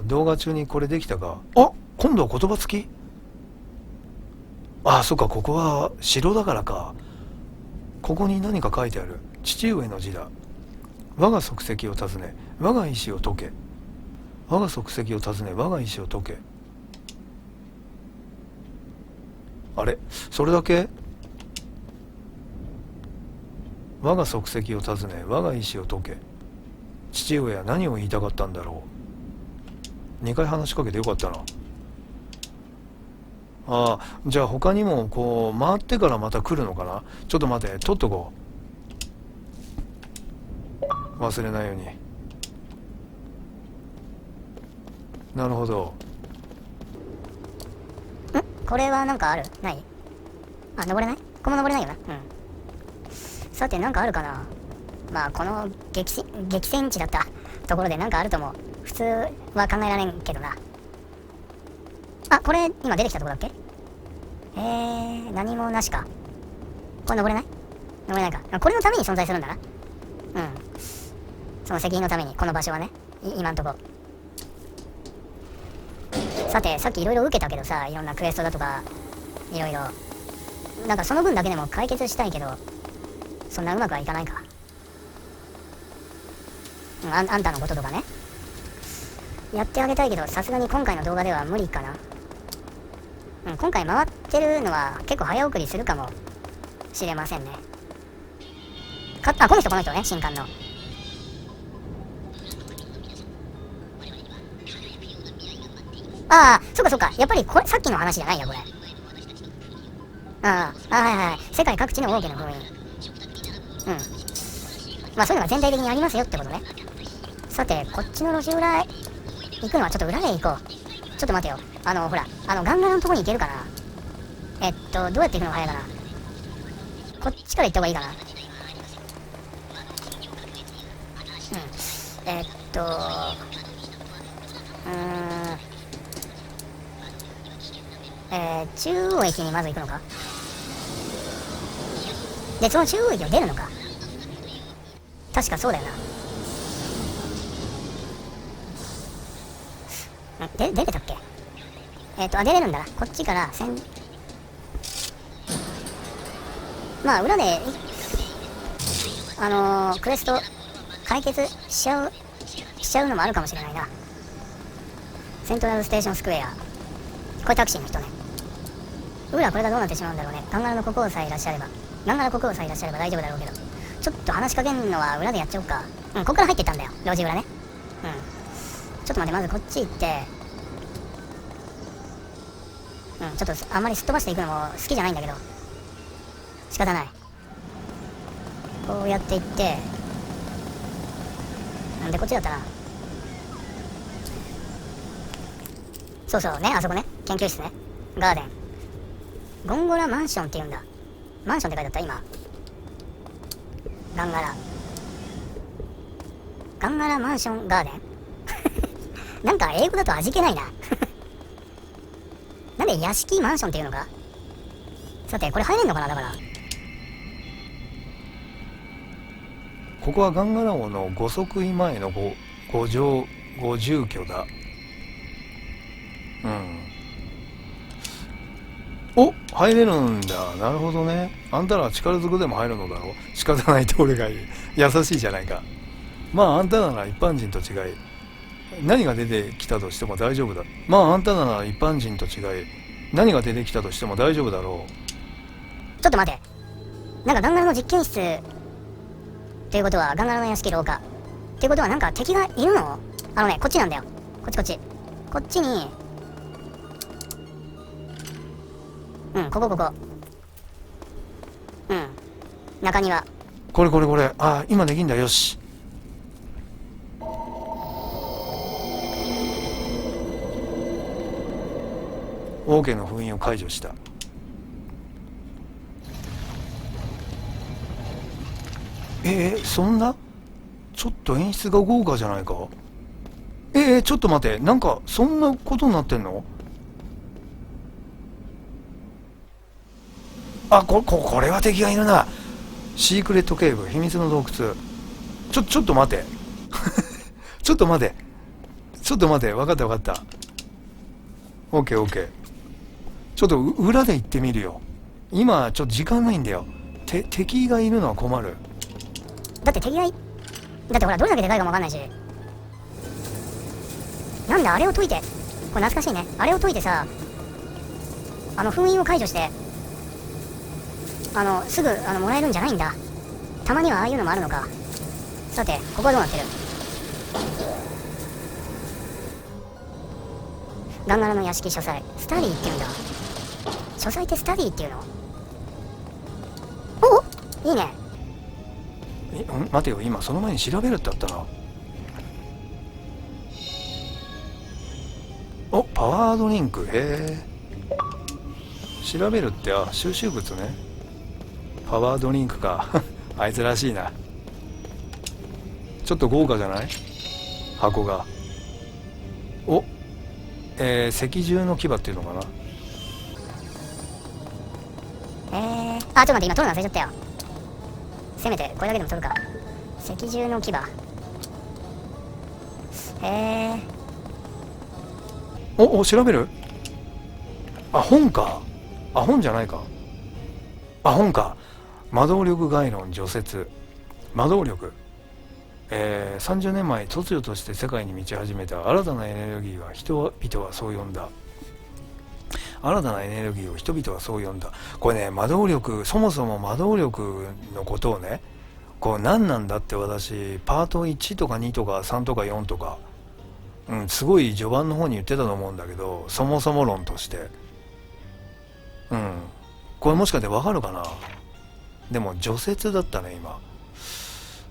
動画中にこれできたか。あ、今度は言葉付き。あ、そっか、ここは城だからか。ここに何か書いてある。父上の字だ。我が足跡を尋ね我が意志を解け。我が足跡を尋ね我が意志を解け。あれ、それだけ。我が足跡を尋ね我が意志を解け。父上は何を言いたかったんだろう。2回話しかけてよかったな。ああ、じゃあ他にもこう回ってからまた来るのかな。ちょっと待って、取っとこう、忘れないように。なるほど。これはなんかある？ない？あ、登れない？ここも登れないよな。さて、なんかあるかな。まあこの激戦地だったところでなんかあるとも普通は考えられんけどな。あ、これ今出てきたとこだっけ。何もなしか。これ登れない？登れないか。これのために存在するんだな。その責任のためにこの場所はね、今んとこ。さて、さっきいろいろ受けたけどさ、いろんなクエストだとかいろいろ、なんかその分だけでも解決したいけど、そんなうまくはいかないか。あんたのこととかね、やってあげたいけど、さすがに今回の動画では無理かな。今回回ってるのは結構早送りするかもしれませんね。この人ね、新刊の。ああ、そっかそっか。やっぱりこれさっきの話じゃないや、これ。はい。世界各地の王家の封印。まあそういうのが全体的にありますよってことね。さて、こっちの路地裏へ行くのはちょっと裏へ行こう。ちょっと待てよ。ほら、ガンガラのとこに行けるかな。どうやって行くのが早いかな。こっちから行った方がいいかな。中央駅にまず行くのか。で、その中央駅を出るのか。確かそうだよな。出てたっけ。出れるんだな。こっちからまあ裏でクエスト解決しちゃうのもあるかもしれないな。セントラルステーションスクエア。これタクシーの人ね。これがどうなってしまうんだろうね。ガンガラの国王さえいらっしゃれば大丈夫だろうけど、ちょっと話しかけんのは裏でやっちゃおうか。ここから入ってったんだよ、路地裏ね。ちょっと待って、まずこっち行って、ちょっとあんまりすっ飛ばしていくのも好きじゃないんだけど、仕方ない。こうやって行って、でこっちだったな。そうね、あそこね、研究室ね、ガーデン、ゴンゴラマンションって言うんだ。マンションって書いてあった今。ガンガラマンションガーデンなんか英語だと味気ないななんで屋敷マンションっていうのか。さて、これ入れんのかな。だからここはガンガラ王のご即位前のご住居だ。入れるんだ。なるほどね。あんたらは力ずくでも入るのだろう。仕方ないと俺が優しいじゃないか。まああんたなら一般人と違い何が出てきたとしても大丈夫だ。何が出てきたとしても大丈夫だろう。ちょっと待て。なんかガンガラの実験室ということはガンガラの屋敷廊下っていうことはなんか敵がいるの？こっちなんだよ。こっちこっちに、ここ中庭。これ、あ、今できんだ。よし。王家の封印を解除した。そんなちょっと演出が豪華じゃないか。ちょっと待って、なんかそんなことになってんの？あ、これは敵がいるな。シークレットケーブ、秘密の洞窟。ちょっと待てちょっと待て、分かった。オッケー。ちょっと裏で行ってみるよ。今ちょっと時間ないんだよ。敵がいるのは困る。だってほらどれだけでかいかもわかんないし。なんだあれを解いて、これ懐かしいね。あれを解いてさ、封印を解除してすぐもらえるんじゃないんだ。たまにはああいうのもあるのか。さてここはどうなってる？ガンガラの屋敷書斎、スタディって言うんだ。書斎ってスタディっていうの？お、いいね。待てよ、今その前に調べるってあったな。お、パワードリンク。調べるって、収集物ね。パワードリンクかあいつらしいな。ちょっと豪華じゃない？箱が。お、石獣の牙っていうのかな。ちょっと待って、今取るの忘れちゃったよ。せめてこれだけでも取るか。石獣の牙。調べる？本か。本じゃないか。本か。魔動力概論除雪。魔動力。30年前突如として世界に満ち始めた新たなエネルギーは人々はそう呼んだ。新たなエネルギーを人々はそう呼んだ。これね、魔動力、そもそも魔動力のことをね、こう何なんだって私、パート1とか2とか3とか4とか、すごい序盤の方に言ってたと思うんだけど、そもそも論として。これもしかしてわかるかな？でも除雪だったね、今。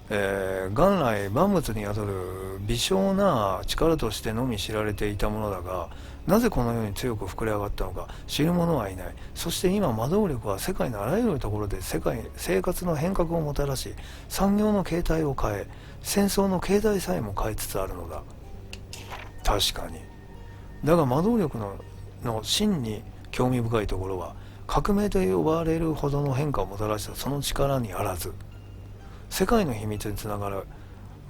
元来万物に宿る微小な力としてのみ知られていたものだが、なぜこのように強く膨れ上がったのか知る者はいない。そして今魔動力は世界のあらゆるところで生活の変革をもたらし、産業の形態を変え、戦争の形態さえも変えつつあるのだ。確かに。だが魔動力の真に興味深いところは、革命と呼ばれるほどの変化をもたらしたその力にあらず、世界の秘密につながる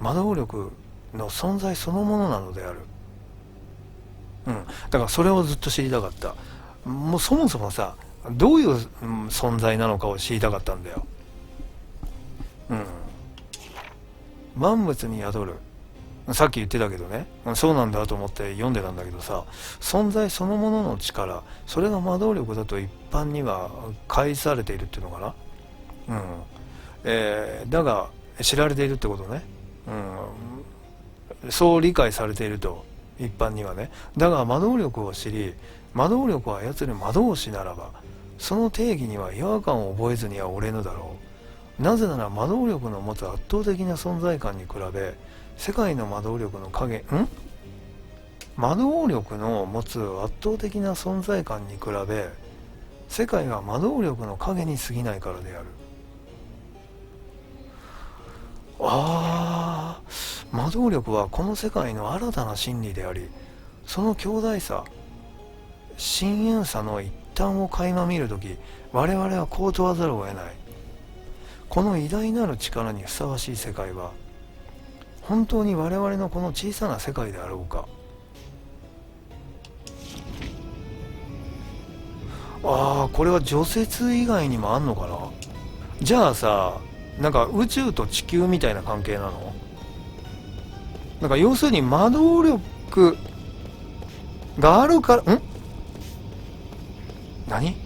魔動力の存在そのものなのである。だからそれをずっと知りたかった。もうそもそもさ、どういう存在なのかを知りたかったんだよ。万物に宿る、さっき言ってたけどね、そうなんだと思って読んでたんだけどさ、存在そのものの力、それが魔動力だと一般には解されているっていうのかな。だが知られているってことね。そう理解されていると、一般にはね。だが魔動力を知り、魔動力を操る魔導士ならば、その定義には違和感を覚えずにはおれぬだろう。なぜなら魔動力の持つ圧倒的な存在感に比べ、世界の魔動力の魔動力の持つ圧倒的な存在感に比べ、世界は魔動力の影に過ぎないからである。魔動力はこの世界の新たな真理であり、その強大さ、深遠さの一端を垣間見るとき、我々はこう問わざるを得ない。この偉大なる力にふさわしい世界は、本当に我々のこの小さな世界であろうか。これは除雪以外にもあんのかな。じゃあさ、なんか宇宙と地球みたいな関係なの？なんか要するに魔動力があるから、何？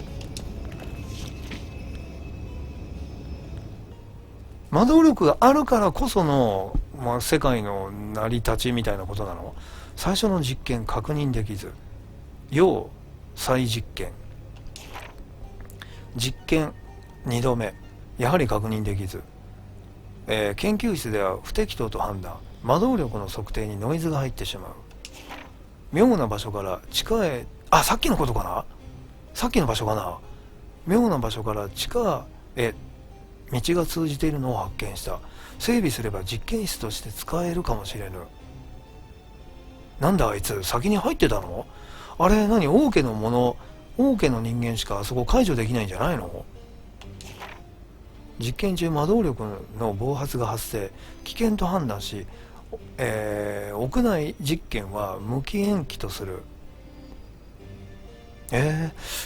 魔導力があるからこその、世界の成り立ちみたいなことなの？最初の実験確認できず、要再実験、実験2度目やはり確認できず、研究室では不適当と判断、魔導力の測定にノイズが入ってしまう。妙な場所から地下へ、さっきのことかな、さっきの場所かな、妙な場所から地下へ道が通じているのを発見した。整備すれば実験室として使えるかもしれぬ。なんだあいつ、先に入ってたの？あれ何、王家の人間しかあそこ解除できないんじゃないの？実験中魔導力の暴発が発生、危険と判断し、屋内実験は無期延期とする。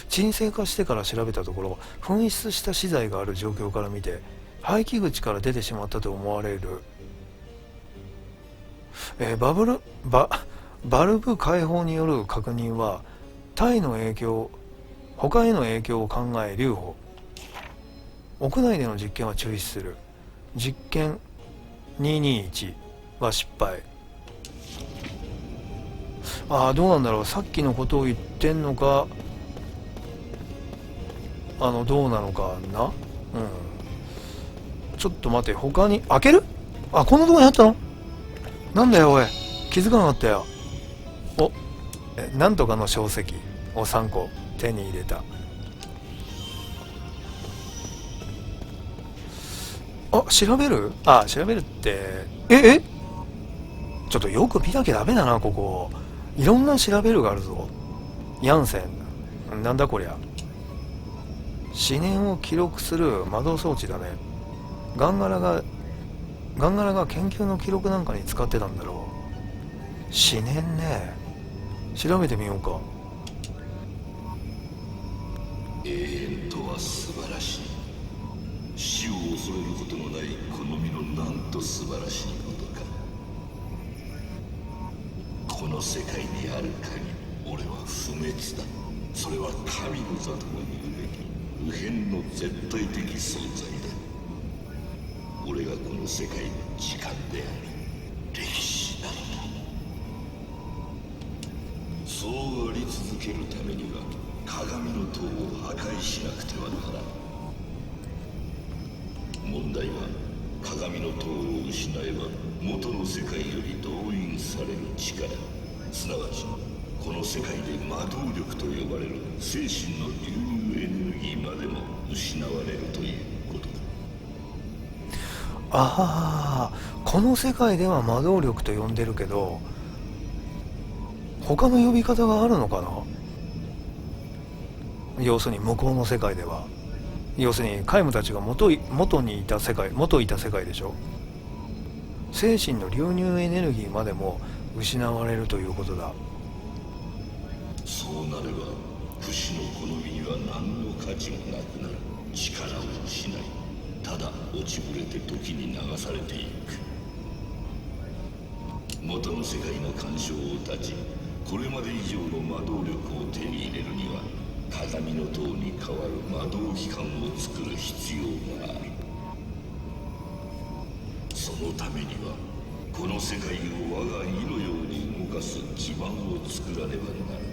沈静化してから調べたところ、紛失した資材がある状況から見て排気口から出てしまったと思われる。バルブ開放による確認は他への影響を考え留保。屋内での実験は中止する。実験221は失敗。どうなんだろう、さっきのことを言ってんのか、どうなのかな。ちょっと待て、他に開ける？こんなとこにあったの？なんだよおい、気づかなかったよ。なんとかの小石を3個手に入れた。調べる？調べるって、ちょっとよく見なきゃダメだな、ここ。いろんな調べるがあるぞ。ヤンセン。なんだこりゃ。思念を記録する魔導装置だね。ガンガラが研究の記録なんかに使ってたんだろう。思念ね。調べてみようか。永遠とは素晴らしい。死を恐れることのないこの身のなんと素晴らしいことか。この世界にある限り俺は不滅だ。それは神の座とも言うべき無辺の絶対的存在だ。俺がこの世界の時間であり歴史なのだ。そうあり続けるためには鏡の塔を破壊しなくてはならん。問題は鏡の塔を失えば元の世界より動員される力、すなわちこの世界で魔導力と呼ばれる精神の流入エネルギーまでも失われるということだ。この世界では魔導力と呼んでるけど、他の呼び方があるのかな。要するに向こうの世界では、要するにカイムたちが元いた世界でしょ。精神の流入エネルギーまでも失われるということだ。そうなれば不死の好みには何の価値もなくなる。力を失い、ただ落ちぶれて時に流されていく。元の世界の干渉を断ち、これまで以上の魔導力を手に入れるには鏡の塔に代わる魔導機関を作る必要がある。そのためにはこの世界を我が意のように動かす基盤を作らねばならぬ。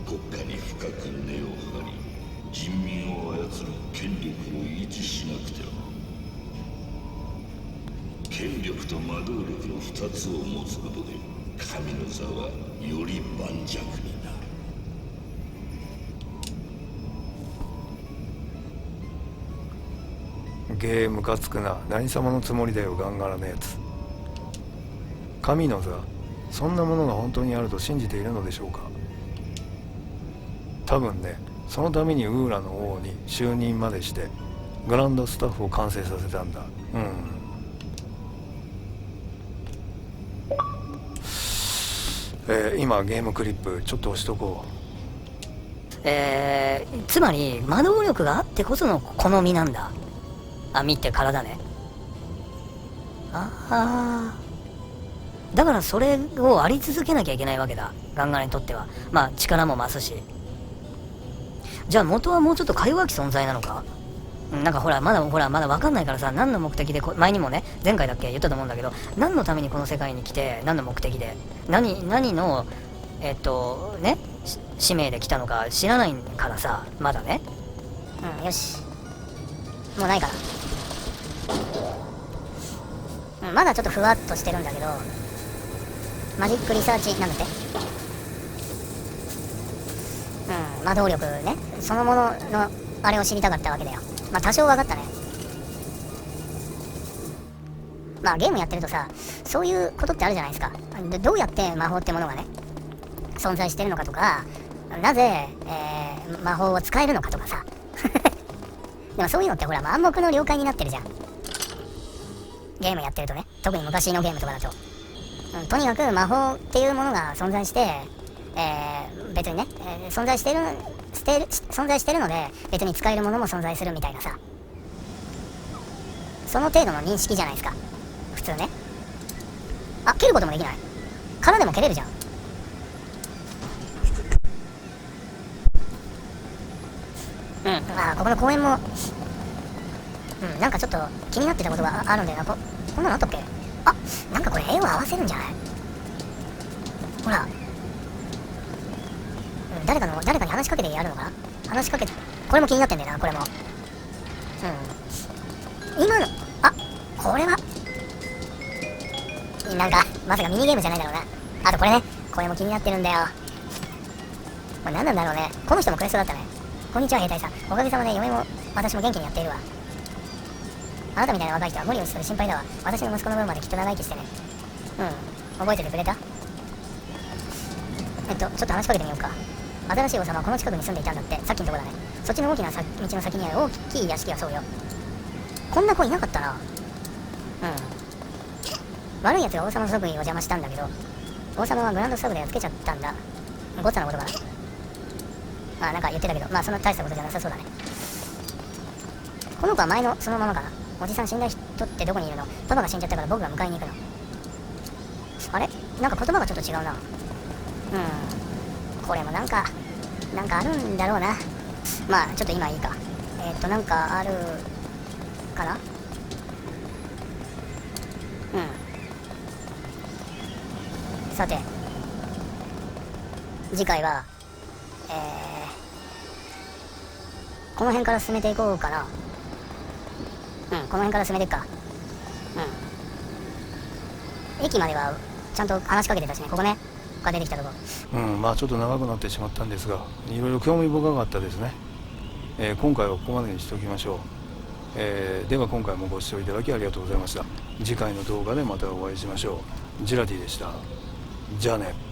国家に深く根を張り、人民を操る権力を維持しなくては。権力と魔導力の2つを持つことで神の座はより盤石になる。ゲームかつくな。何様のつもりだよ、ガンガラのやつ。神の座、そんなものが本当にあると信じているのでしょうか。多分ね、そのためにウーラの王に就任までしてグランドスタッフを完成させたんだ。今ゲームクリップちょっと押しとこう。つまり魔導力があってこその好みなんだ。身って体ね。だからそれをあり続けなきゃいけないわけだ、ガンガラにとっては。力も増すし。じゃあ元はもうちょっとか弱き存在なのか。なんかほらまだ分かんないからさ、何の目的で前にもね、前回だっけ言ったと思うんだけど、何のためにこの世界に来て、何の目的で何のね使命で来たのか知らないからさ、まだね。よし、もうないかな。まだちょっとふわっとしてるんだけど、マジックリサーチなんだって。魔導力ね、そのもののあれを知りたかったわけだよ。まあ多少分かったね。まあゲームやってるとさ、そういうことってあるじゃないですか。どうやって魔法ってものがね存在してるのかとか、なぜ、魔法を使えるのかとかさでもそういうのってほら暗黙の了解になってるじゃん、ゲームやってるとね。特に昔のゲームとかだと、とにかく魔法っていうものが存在して、別にね、存在してるので別に使えるものも存在するみたいなさ、その程度の認識じゃないですか普通ね。あ、蹴ることもできない。殻でも蹴れるじゃん。ここの公園もなんかちょっと気になってたことがあるんだよな。こんなのあったっけ。あ、なんかこれ絵を合わせるんじゃない。ほら、誰かに話しかけてやるのかな。話しかけて、これも気になってんだよな、これも。今の、これはなんかまさかミニゲームじゃないだろうな。あとこれね、これも気になってるんだよ。これ何なんだろうね。この人もクエストだったね。こんにちは兵隊さん、おかげさまで嫁も私も元気にやっているわ。あなたみたいな若い人は無理をする心配だわ。私の息子の分まできっと長生きしてね。覚えててくれた。ちょっと話しかけてみようか。新しい王様はこの近くに住んでいたんだって。さっきのとこだね。そっちの大きな道の先にある大きい屋敷はそうよ。こんな子いなかったな。悪い奴が王様の即位を邪魔したんだけど、王様はグランドスタブでやっつけちゃったんだ。ゴッツァのことかな。なんか言ってたけど、その大したことじゃなさそうだね。この子は前のそのままかな。おじさん死んだ人ってどこにいるの。パパが死んじゃったから僕が迎えに行くの。あれ、なんか言葉がちょっと違うな。これもなんかあるんだろうな。ちょっと今いいか。なんかあるかな。さて次回はこの辺から進めていこうかな。この辺から進めていくか。駅まではちゃんと話しかけてたしね。ここねが出てきたとこ。ちょっと長くなってしまったんですが、いろいろ興味深かったですね。今回はここまでにしておきましょう。では今回もご視聴いただきありがとうございました。次回の動画でまたお会いしましょう。ジラティでした。じゃあね。